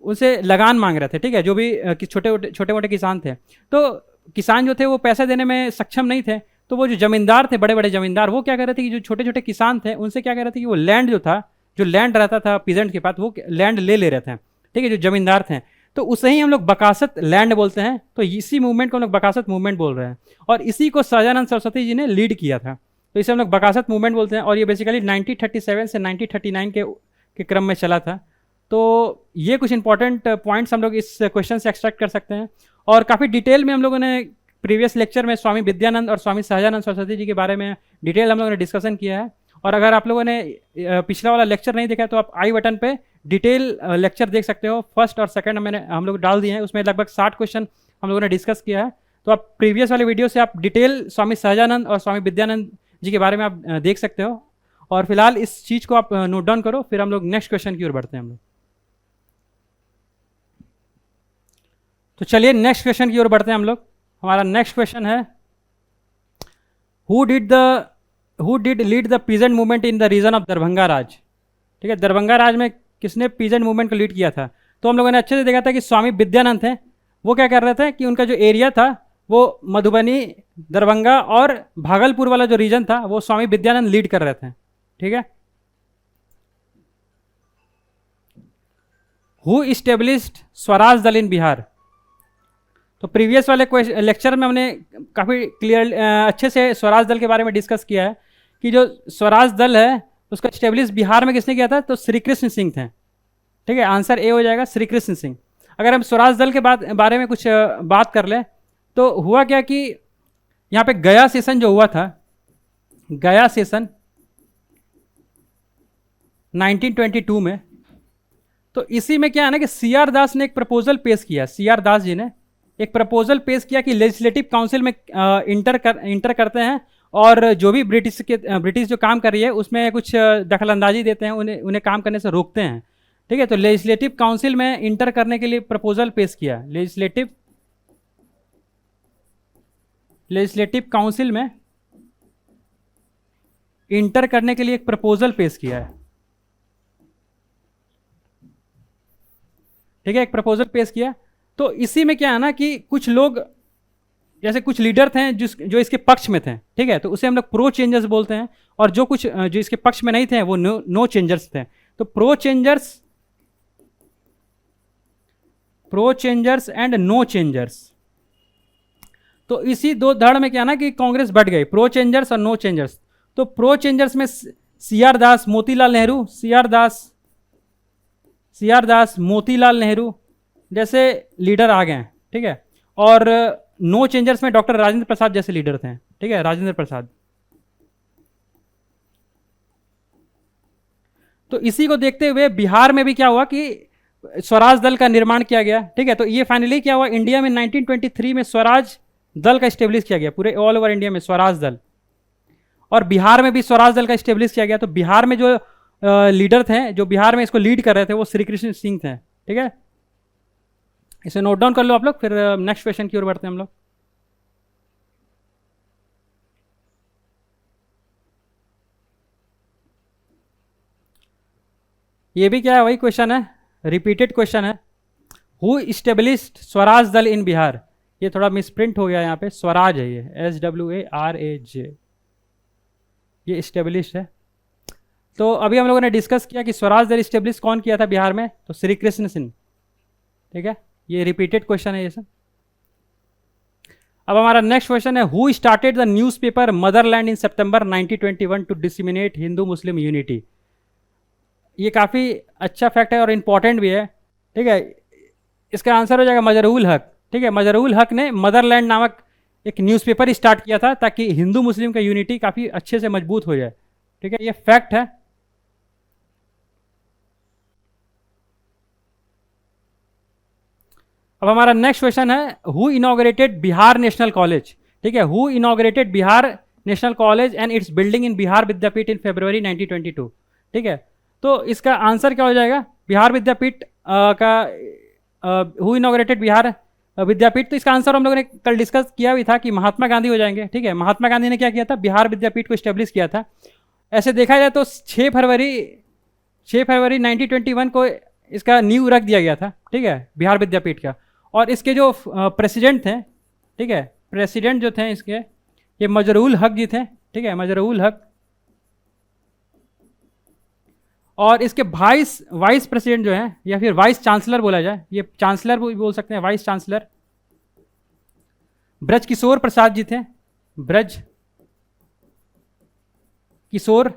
उनसे लगान मांग रहे थे। ठीक है, जो भी छोटे मोटे किसान थे, तो किसान जो थे वो पैसा देने में सक्षम नहीं थे। तो वो जो जमींदार थे, बड़े बड़े जमींदार, वो क्या कर रहे थे कि जो छोटे छोटे किसान थे उनसे क्या कर रहे थे कि वो लैंड जो था, जो लैंड रहता था पीजेंट के पास, वो लैंड ले रहे थे। ठीक है, जो जमींदार थे, तो उसे ही हम लोग बकासत लैंड बोलते हैं। तो इसी मूवमेंट को हम लोग बकासत मूवमेंट बोल रहे हैं, और इसी को सहजानंद सरस्वती जी ने लीड किया था। तो इसे हम लोग बकासत मूवमेंट बोलते हैं, और ये बेसिकली 1937 से 1939 के क्रम में चला था। तो ये कुछ इंपॉर्टेंट पॉइंट्स हम लोग इस क्वेश्चन से एक्सट्रैक्ट कर सकते हैं। और काफ़ी डिटेल में हम लोगों ने प्रीवियस लेक्चर में स्वामी विद्यानंद और स्वामी सहजानंद सरस्वती जी के बारे में डिटेल हम लोगों ने डिस्कशन किया है। और अगर आप लोगों ने पिछला वाला लेक्चर नहीं देखा तो आप आई बटन पे डिटेल लेक्चर देख सकते हो। फर्स्ट और सेकंड हम लोग डाल दिए हैं, उसमें लगभग 60 क्वेश्चन हम लोगों ने डिस्कस किया है। तो आप प्रीवियस वाले वीडियो से आप डिटेल स्वामी सहजानंद और स्वामी विद्यानंद जी के बारे में आप देख सकते हो। और फिलहाल इस चीज़ को आप नोट डाउन करो, फिर हम लोग नेक्स्ट क्वेश्चन की ओर बढ़ते हैं हम लोग। तो चलिए नेक्स्ट क्वेश्चन की ओर बढ़ते हैं हम लोग। हमारा नेक्स्ट क्वेश्चन है, who did lead the peasant movement in the region of Darbhanga Raj. ठीक है, दरभंगा राज में किसने पीजेंट मूवमेंट को लीड किया था? तो हम लोगों ने अच्छे से देखा था कि स्वामी विद्यानंद थे। वो क्या कर रहे थे कि उनका जो एरिया था वो मधुबनी, दरभंगा और भागलपुर वाला जो रीजन था वो स्वामी विद्यानंद लीड कर रहे थे। ठीक है, हु इस्टेब्लिश्ड स्वराज दल इन बिहार। तो प्रीवियस वाले लेक्चर में हमने काफ़ी क्लियर अच्छे से स्वराज दल के बारे में डिस्कस किया है कि जो स्वराज दल है उसका स्टेब्लिश बिहार में किसने किया था? तो श्री कृष्ण सिंह थे। ठीक है, आंसर ए हो जाएगा, श्री कृष्ण सिंह। अगर हम स्वराज दल के बारे में कुछ बात कर लें तो हुआ क्या कि यहाँ पे गया सेशन जो हुआ था, गया सेशन 1922 में, तो इसी में क्या है ना कि सी आर दास ने एक प्रपोजल पेश किया। सी आर दास जी ने एक प्रपोजल पेश किया कि लेजिस्लेटिव काउंसिल में इंटर करते हैं और जो भी ब्रिटिश जो काम कर रही है उसमें कुछ दखलंदाजी देते हैं, उन्हें काम करने से रोकते हैं। ठीक है, तो लेजिस्लेटिव काउंसिल में इंटर करने के लिए प्रपोजल पेश किया। लेजिस्लेटिव काउंसिल में इंटर करने के लिए एक प्रपोजल पेश किया है। ठीक है, एक प्रपोजल पेश किया। तो इसी में क्या है ना कि कुछ लोग, जैसे कुछ लीडर थे जो इसके पक्ष में थे। ठीक है, तो उसे हम लोग प्रो चेंजर्स बोलते हैं, और जो इसके पक्ष में नहीं थे वो नो चेंजर्स थे। तो pro changers and no changers. तो इसी दो धड़ में क्या ना कि कांग्रेस बढ़ गई, प्रो चेंजर्स और नो चेंजर्स। तो प्रो चेंजर्स में सी आर दास, मोतीलाल नेहरू, सी आर दास, मोतीलाल नेहरू जैसे लीडर आ गए हैं। ठीक है, और नो चेंजर्स में डॉक्टर राजेंद्र प्रसाद जैसे लीडर थे। ठीक है, राजेंद्र प्रसाद। तो इसी को देखते हुए बिहार में भी क्या हुआ कि स्वराज दल का निर्माण किया गया। ठीक है, तो ये फाइनली क्या हुआ, इंडिया में 1923 में स्वराज दल का स्टेब्लिश किया गया, पूरे ऑल ओवर इंडिया में स्वराज दल। और बिहार में भी स्वराज दल का स्टेब्लिश किया गया। तो बिहार में जो लीडर थे, जो बिहार में इसको लीड कर रहे थे, वो श्री कृष्ण सिंह थे। ठीक है, इसे नोट डाउन कर लो आप लोग, फिर नेक्स्ट क्वेश्चन की ओर बढ़ते हैं हम लोग। ये भी क्या है, वही क्वेश्चन है, रिपीटेड क्वेश्चन है। हु इस्टेब्लिश्ड स्वराज दल इन बिहार। ये थोड़ा मिसप्रिंट हो गया यहाँ पे, स्वराज है ये, SWARAJ, ये इस्टेब्लिश्ड है। तो अभी हम लोगों ने डिस्कस किया कि स्वराज दल इस्टेब्लिश कौन किया था बिहार में? तो श्री कृष्ण सिंह। ठीक है, ये रिपीटेड क्वेश्चन है ये सब। अब हमारा नेक्स्ट क्वेश्चन है, who started the newspaper Motherland in September 1921 to disseminate Hindu Muslim unity. ये काफ़ी अच्छा फैक्ट है और इम्पॉर्टेंट भी है। ठीक है, इसका आंसर हो जाएगा मजरूल हक। ठीक है, मजरूल हक ने मदरलैंड नामक एक न्यूज़पेपर स्टार्ट किया था ताकि हिंदू मुस्लिम का यूनिटी काफ़ी अच्छे से मजबूत हो जाए। ठीक है, ये फैक्ट है। अब हमारा नेक्स्ट क्वेश्चन है, हु इनॉग्रेटेड बिहार नेशनल कॉलेज। ठीक है, who inaugurated Bihar National College and its building in Bihar Vidyapeeth in February 1922। ठीक है, तो इसका आंसर क्या हो जाएगा, बिहार विद्यापीठ का हु इनॉग्रेटेड बिहार विद्यापीठ। तो इसका आंसर हम लोगों ने कल डिस्कस किया भी था कि महात्मा गांधी हो जाएंगे। ठीक है, महात्मा गांधी ने क्या किया था, बिहार विद्यापीठ को स्टेब्लिश किया था। ऐसे देखा जाए तो 6 फरवरी 1921 को इसका नींव रख दिया गया था। ठीक है, बिहार विद्यापीठ का। और इसके जो प्रेसिडेंट थे, ठीक है, प्रेसिडेंट जो थे इसके, ये मजरूल हक जी थे। ठीक है, मजरूल हक। और इसके वाइस प्रेसिडेंट जो है, या फिर वाइस चांसलर बोला जाए, ये चांसलर बोल सकते हैं, वाइस चांसलर ब्रज किशोर प्रसाद जी थे। ब्रज किशोर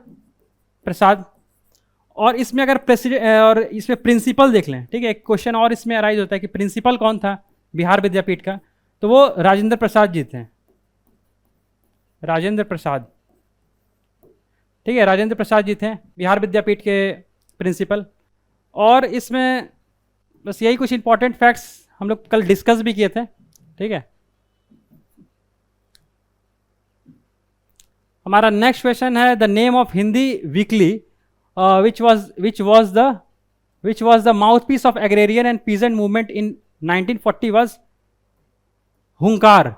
प्रसाद। और इसमें अगर प्रेसिडेंट और इसमें प्रिंसिपल देख लें, ठीक है, एक क्वेश्चन और इसमें अराइज होता है कि प्रिंसिपल कौन था बिहार विद्यापीठ का, तो वो राजेंद्र प्रसाद जी थे। राजेंद्र प्रसाद। ठीक है, राजेंद्र प्रसाद जी थे बिहार विद्यापीठ के प्रिंसिपल। और इसमें बस यही कुछ इंपॉर्टेंट फैक्ट्स हम लोग कल डिस्कस भी किए थे। ठीक है, हमारा नेक्स्ट क्वेश्चन है, the name of Hindi weekly which was the mouthpiece of agrarian and peasant movement in 1940 was हुंकार।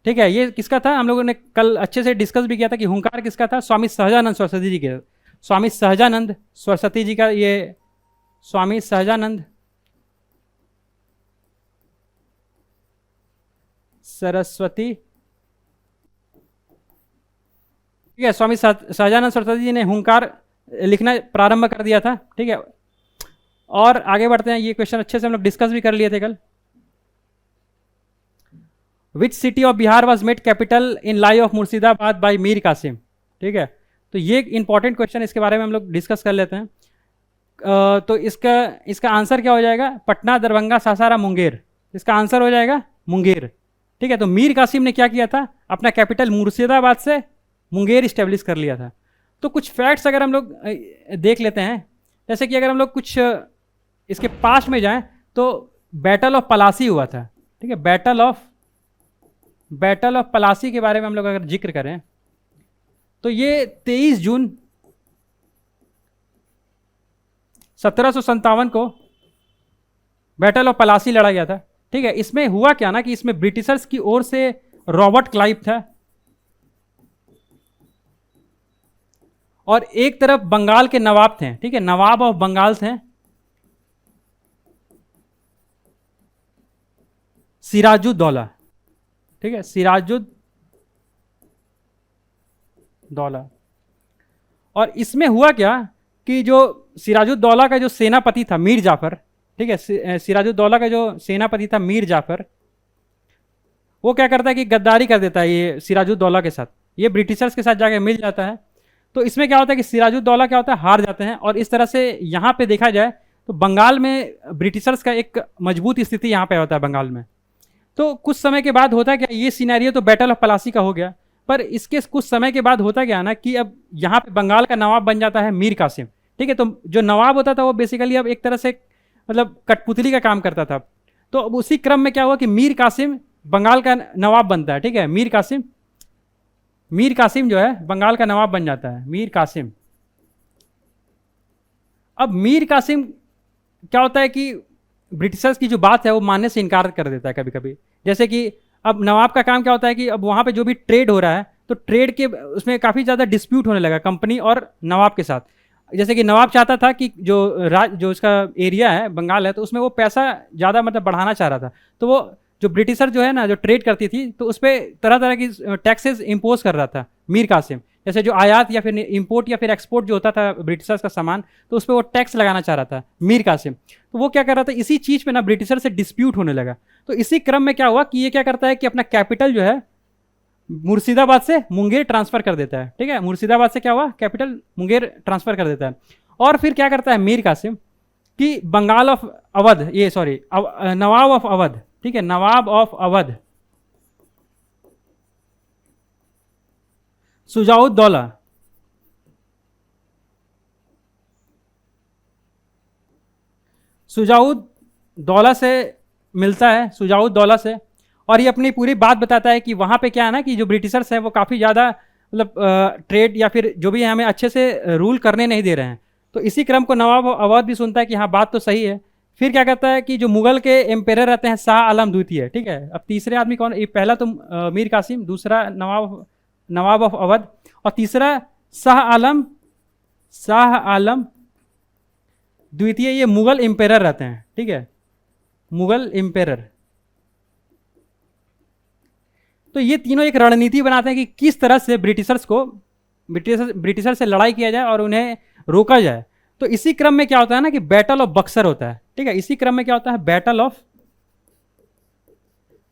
ठीक है, ये किसका था, हम लोगों ने कल अच्छे से डिस्कस भी किया था कि हुंकार किसका था, स्वामी सहजानंद सरस्वती जी के। स्वामी सहजानंद सरस्वती जी का ये स्वामी सहजानंद सरस्वती। ठीक है, स्वामी सहजानंद सरस्वती जी ने हुंकार लिखना प्रारंभ कर दिया था। ठीक है, और आगे बढ़ते हैं, ये क्वेश्चन अच्छे से हम लोग डिस्कस भी कर लिए थे कल। Which city of Bihar was made capital in lieu of Murshidabad by Mir Qasim. ठीक है, तो ये इंपॉर्टेंट क्वेश्चन, इसके बारे में हम लोग डिस्कस कर लेते हैं। तो इसका आंसर क्या हो जाएगा, पटना, दरभंगा, सासाराम, मुंगेर। इसका आंसर हो जाएगा मुंगेर। ठीक है, तो मीर कासिम ने क्या किया था, अपना कैपिटल मुर्शिदाबाद से मुंगेर इस्टेब्लिश कर लिया था। तो कुछ फैक्ट्स अगर हम लोग देख लेते हैं, जैसे कि अगर हम लोग कुछ इसके पास्ट में जाएं तो बैटल ऑफ पलासी हुआ था। ठीक है, बैटल ऑफ पलासी के बारे में हम लोग अगर जिक्र करें तो ये 23 जून 1757 को बैटल ऑफ पलासी लड़ा गया था। ठीक है, इसमें हुआ क्या ना कि इसमें ब्रिटिशर्स की ओर से रॉबर्ट क्लाइव था, और एक तरफ बंगाल के नवाब थे। ठीक है, नवाब ऑफ बंगाल थे सिराजुद्दौला। ठीक है, सिराजुद्दौला। और इसमें हुआ क्या कि जो सिराजुद्दौला का जो सेनापति था मीर जाफर, ठीक है, सिराजुद्दौला का जो सेनापति था मीर जाफर, वो क्या करता है कि गद्दारी कर देता है ये सिराजुद्दौला के साथ, ये ब्रिटिशर्स के साथ जाके मिल जाता है। तो इसमें क्या होता है कि सिराजुद्दौला क्या होता है, हार जाते हैं। और इस तरह से यहाँ पे देखा जाए तो बंगाल में ब्रिटिशर्स का एक मजबूत स्थिति यहाँ पे होता है बंगाल में। तो कुछ समय के बाद होता है क्या, ये सिनेरियो तो बैटल ऑफ पलासी का हो गया, पर इसके कुछ समय के बाद होता क्या ना कि अब यहाँ पे बंगाल का नवाब बन जाता है मीर कासिम। ठीक है, तो जो नवाब होता था वो बेसिकली अब एक तरह से मतलब कठपुतली का काम करता था। तो अब उसी क्रम में क्या हुआ कि मीर कासिम बंगाल का नवाब बनता है। ठीक है, मीर कासिम जो है बंगाल का नवाब बन जाता है, मीर कासिम। अब मीर कासिम क्या होता है कि ब्रिटिशर्स की जो बात है वो मानने से इनकार कर देता है कभी कभी। जैसे कि अब नवाब का काम क्या होता है कि अब वहाँ पे जो भी ट्रेड हो रहा है तो ट्रेड के उसमें काफ़ी ज़्यादा डिस्प्यूट होने लगा कंपनी और नवाब के साथ। जैसे कि नवाब चाहता था कि जो उसका एरिया है बंगाल है तो उसमें वो पैसा ज़्यादा मतलब बढ़ाना चाह रहा था। तो वो जो ब्रिटिशर जो है ना जो ट्रेड करती थी तो उस पर तरह तरह की टैक्सेस इम्पोज कर रहा था मीर कासिम। जैसे जो आयात या फिर इंपोर्ट या फिर एक्सपोर्ट जो होता था ब्रिटिशर्स का सामान तो उस पर वो टैक्स लगाना चाह रहा था मीर कासिम। तो वो क्या कर रहा था, इसी चीज़ पे ना ब्रिटिशर से डिस्प्यूट होने लगा। तो इसी क्रम में क्या हुआ कि ये क्या करता है कि अपना कैपिटल जो है मुर्शिदाबाद से मुंगेर ट्रांसफर कर देता है। ठीक है, मुर्शिदाबाद से क्या हुआ, कैपिटल मुंगेर ट्रांसफर कर देता है। और फिर क्या करता है मीर कासिम कि बंगाल ऑफ अवध, ये सॉरी नवाब ऑफ अवध, ठीक है, नवाब ऑफ अवध शुजाउद्दौला, सुजाउद दौला से मिलता है, सुजाउद दौला से, और ये अपनी पूरी बात बताता है कि वहाँ पे क्या है ना कि जो ब्रिटिशर्स हैं वो काफ़ी ज़्यादा मतलब ट्रेड या फिर जो भी है हमें अच्छे से रूल करने नहीं दे रहे हैं। तो इसी क्रम को नवाब अवध भी सुनता है कि हाँ बात तो सही है। फिर क्या कहता है कि जो मुगल के एम्पेरर रहते हैं शाह आलम द्वितीय, ठीक है। अब तीसरे आदमी कौन, ये पहला तो मीर कासिम, दूसरा नवाब ऑफ अवध, और तीसरा शाह आलम द्वितीय, ये मुगल एम्पेरर रहते हैं, ठीक है, मुगल एम्पेरर। तो ये तीनों एक रणनीति बनाते हैं कि किस तरह से ब्रिटिशर से लड़ाई किया जाए और उन्हें रोका जाए। तो इसी क्रम में क्या होता है ना कि बैटल ऑफ बक्सर होता है, ठीक है। इसी क्रम में क्या होता है,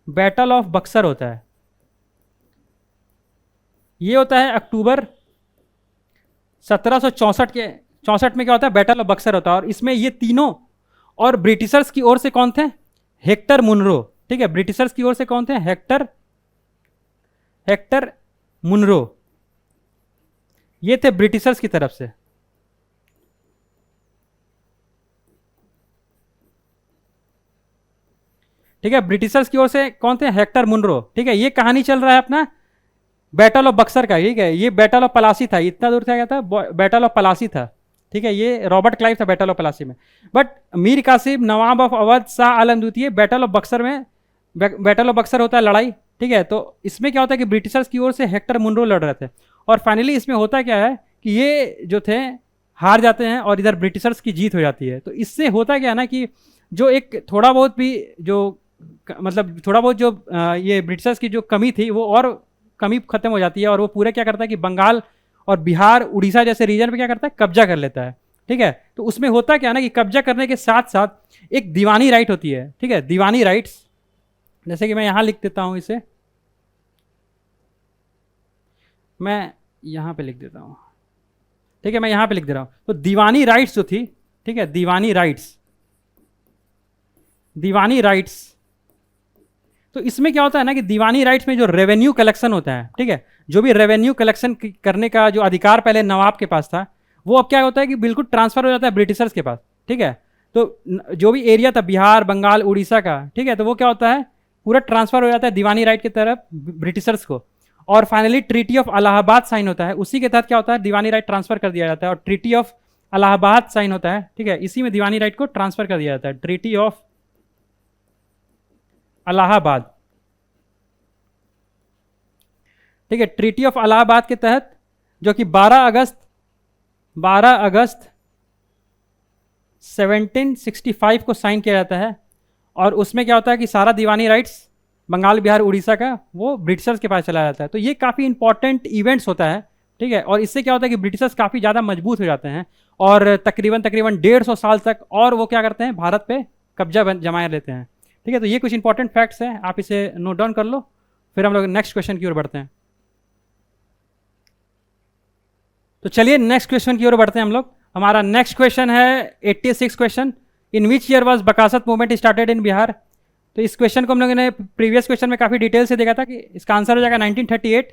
बैटल ऑफ बक्सर होता है। ये होता है अक्टूबर 1764 में क्या होता है, बैटल ऑफ बक्सर होता है। और इसमें ये तीनों, और ब्रिटिशर्स की ओर से कौन थे, हेक्टर मुनरो, ठीक है। ब्रिटिशर्स की ओर से कौन थे, हेक्टर मुनरो, ये थे ब्रिटिशर्स की तरफ से। ठीक है, ब्रिटिशर्स की ओर से कौन थे, हेक्टर मुनरो, ठीक है। ये कहानी चल रहा है अपना बैटल ऑफ बक्सर का, ठीक है। ये बैटल ऑफ पलासी था, इतना दूर था क्या था, बैटल ऑफ पलासी था, ठीक है। ये रॉबर्ट क्लाइव था बैटल ऑफ पलासी में। बट मीर कासिम, नवाब ऑफ अवध, शाह आलम द्वितीय, बैटल ऑफ बक्सर होता है लड़ाई, ठीक है। तो इसमें क्या होता है कि ब्रिटिशर्स की ओर से हेक्टर मुनरो लड़ रहे थे, और फाइनली इसमें होता क्या है कि ये जो थे हार जाते हैं और इधर ब्रिटिशर्स की जीत हो जाती है। तो इससे होता क्या है ना कि जो एक थोड़ा बहुत भी जो मतलब थोड़ा बहुत जो ये ब्रिटिशर्स की जो कमी थी वो और कमी खत्म हो जाती है, और वो पूरा क्या करता है कि बंगाल और बिहार, उड़ीसा जैसे रीजन पे क्या करता है, कब्जा कर लेता है, ठीक है। तो उसमें होता क्या है ना कि कब्जा करने के साथ साथ एक दीवानी राइट होती है, ठीक है, दीवानी राइट्स। जैसे कि मैं यहां लिख देता हूं, इसे मैं यहां पे लिख देता हूं, ठीक है, मैं यहां पे लिख दे रहा हूं। तो दीवानी राइट्स जो थी, ठीक है, दीवानी राइट्स। तो इसमें क्या होता है ना कि दीवानी राइट्स में जो रेवेन्यू कलेक्शन होता है, ठीक है, जो भी रेवेन्यू कलेक्शन करने का जो अधिकार पहले नवाब के पास था, वो अब क्या होता है कि बिल्कुल ट्रांसफर हो जाता है ब्रिटिशर्स के पास, ठीक है। तो जो भी एरिया था बिहार, बंगाल, उड़ीसा का, ठीक है, तो वो क्या होता है, पूरा ट्रांसफर हो जाता है दीवानी राइट की तरफ ब्रिटिशर्स को। और finally treaty of Allahabad sign होता है, उसी के तहत क्या होता है, दीवानी राइट ट्रांसफर कर दिया जाता है, और ट्रीटी ऑफ इलाहाबाद साइन होता है, ठीक है, इसी में दीवानी राइट को ट्रांसफर कर दिया जाता है, ट्रीटी ऑफ इलाहाबाद, ठीक है। ट्रीटी ऑफ इलाहाबाद के तहत जो कि 12 अगस्त 1765 को साइन किया जाता है, और उसमें क्या होता है कि सारा दीवानी राइट्स बंगाल, बिहार, उड़ीसा का वो ब्रिटिशर्स के पास चला जाता है। तो ये काफ़ी इंपॉर्टेंट इवेंट्स होता है, ठीक है। और इससे क्या होता है कि ब्रिटिशर्स काफ़ी ज़्यादा मजबूत हो जाते हैं, और तकरीबन 150 साल तक और वो क्या करते हैं, भारत पे कब्जा जमाए लेते हैं, ठीक है। तो ये कुछ इंपॉर्टेंट फैक्ट्स हैं, आप इसे नोट डाउन कर लो, फिर हम लोग नेक्स्ट क्वेश्चन की ओर बढ़ते हैं। तो चलिए नेक्स्ट क्वेश्चन की ओर बढ़ते हैं हम लोग। हमारा नेक्स्ट क्वेश्चन है 86 question, in which year was Bakasht movement started in Bihar. तो इस क्वेश्चन को हम लोगों ने प्रीवियस क्वेश्चन में काफ़ी डिटेल से देखा था कि इसका आंसर हो जाएगा 1938,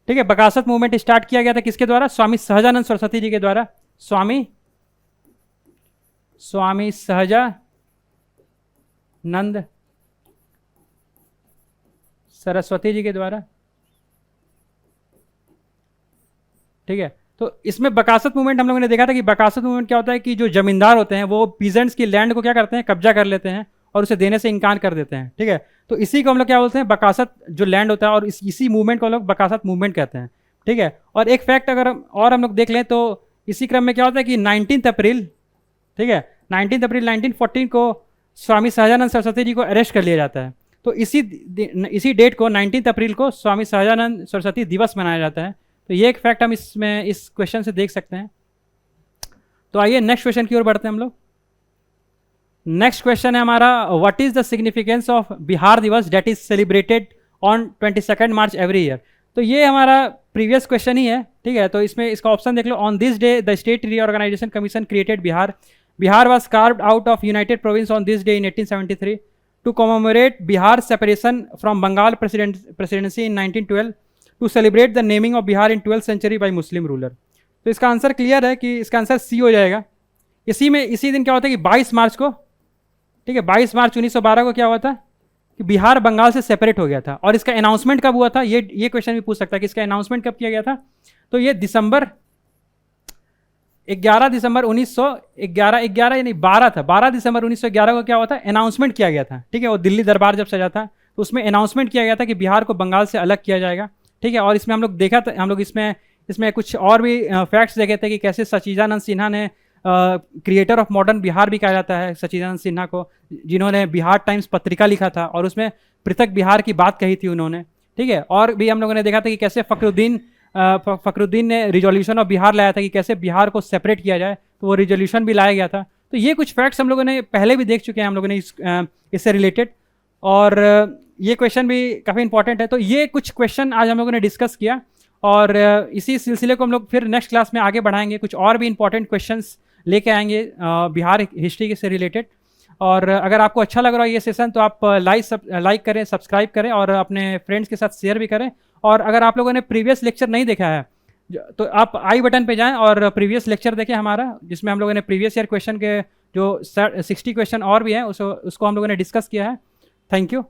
ठीक है। बकासत मूवमेंट स्टार्ट किया गया था किसके द्वारा, स्वामी सहजानंद सरस्वती जी के द्वारा, स्वामी सहजानंद सरस्वती जी के द्वारा, ठीक है। तो इसमें बकासत मूवमेंट हम लोगों ने देखा था कि बकासत मूवमेंट क्या होता है कि जो जमींदार होते हैं वो पीजेंट्स की लैंड को क्या करते हैं, कब्जा कर लेते हैं और उसे देने से इनकार कर देते हैं, ठीक है। तो इसी को हम लोग क्या बोलते हैं, बकासत जो लैंड होता है, और इसी मूवमेंट को हम लोग बकासत मूवमेंट कहते हैं, ठीक है। और एक फैक्ट अगर हम लोग देख लें तो इसी क्रम में क्या होता है कि 19 अप्रैल, ठीक है, 19 अप्रैल 1914 को स्वामी सहजानंद सरस्वती जी को अरेस्ट कर लिया जाता है। तो इसी डेट को 19 अप्रैल को स्वामी सहजानंद सरस्वती दिवस मनाया जाता है। तो ये एक फैक्ट हम इसमें इस क्वेश्चन से देख सकते हैं। तो आइए नेक्स्ट क्वेश्चन की ओर बढ़ते हैं हम लोग। नेक्स्ट क्वेश्चन है हमारा, what is the significance of Bihar Diwas date is celebrated on 22 March every year. तो ये हमारा प्रीवियस क्वेश्चन ही है, ठीक है। तो इसमें इसका ऑप्शन देख लो, on this day the state reorganization commission created Bihar was carved out of united province on this day in 1873 to commemorate Bihar separation from Bengal presidency in 1912 to celebrate the naming of Bihar in 12th century by Muslim ruler. तो इसका answer clear है कि इसका answer C हो जाएगा। इसी दिन क्या होता है कि 22 मार्च को ठीक है, 22 मार्च 1912 को क्या हुआ था कि बिहार बंगाल से सेपरेट हो गया था। और इसका अनाउंसमेंट कब हुआ था, ये क्वेश्चन भी पूछ सकता है कि इसका अनाउंसमेंट कब किया गया था। तो ये 11 दिसंबर 1911 यानी 12 था, 12 दिसंबर 1911 को क्या हुआ था, अनाउंसमेंट किया गया था। ठीक है, वो दिल्ली दरबार जब सजा था तो उसमें अनाउंसमेंट किया गया था कि बिहार को बंगाल से अलग किया जाएगा। ठीक है, और इसमें हम लोग देखा था, हम लोग इसमें कुछ और भी फैक्ट्स देखे थे कि कैसे सच्चिदानंद सिन्हा ने, क्रिएटर ऑफ मॉडर्न बिहार भी कहा जाता है सच्चिदानंद सिन्हा को, जिन्होंने बिहार टाइम्स पत्रिका लिखा था और उसमें पृथक बिहार की बात कही थी उन्होंने। ठीक है, और भी हम लोगों ने देखा था कि कैसे फखरुद्दीन ने रिजोल्यूशन ऑफ बिहार लाया था कि कैसे बिहार को सेपरेट किया जाए, तो वो रिजोल्यूशन भी लाया गया था। तो ये कुछ फैक्ट्स हम लोगों ने पहले भी देख चुके हैं हम लोगों ने इससे रिलेटेड, और ये क्वेश्चन भी काफ़ी इंपॉर्टेंट है। तो ये कुछ क्वेश्चन आज हम लोगों ने डिस्कस किया, और इसी सिलसिले को हम लोग फिर नेक्स्ट क्लास में आगे बढ़ाएंगे, कुछ और भी इंपॉर्टेंट क्वेश्चंस लेके आएंगे बिहार हिस्ट्री से रिलेटेड। और अगर आपको अच्छा लग रहा है ये सेशन तो आप लाइक करें, सब्सक्राइब करें और अपने फ्रेंड्स के साथ शेयर भी करें। और अगर आप लोगों ने प्रीवियस लेक्चर नहीं देखा है तो आप आई बटन पे जाएं और प्रीवियस लेक्चर देखें हमारा, जिसमें हम लोगों ने प्रीवियस ईयर क्वेश्चन के जो 60 क्वेश्चन और भी हैं उसको हम लोगों ने डिस्कस किया है। Thank you.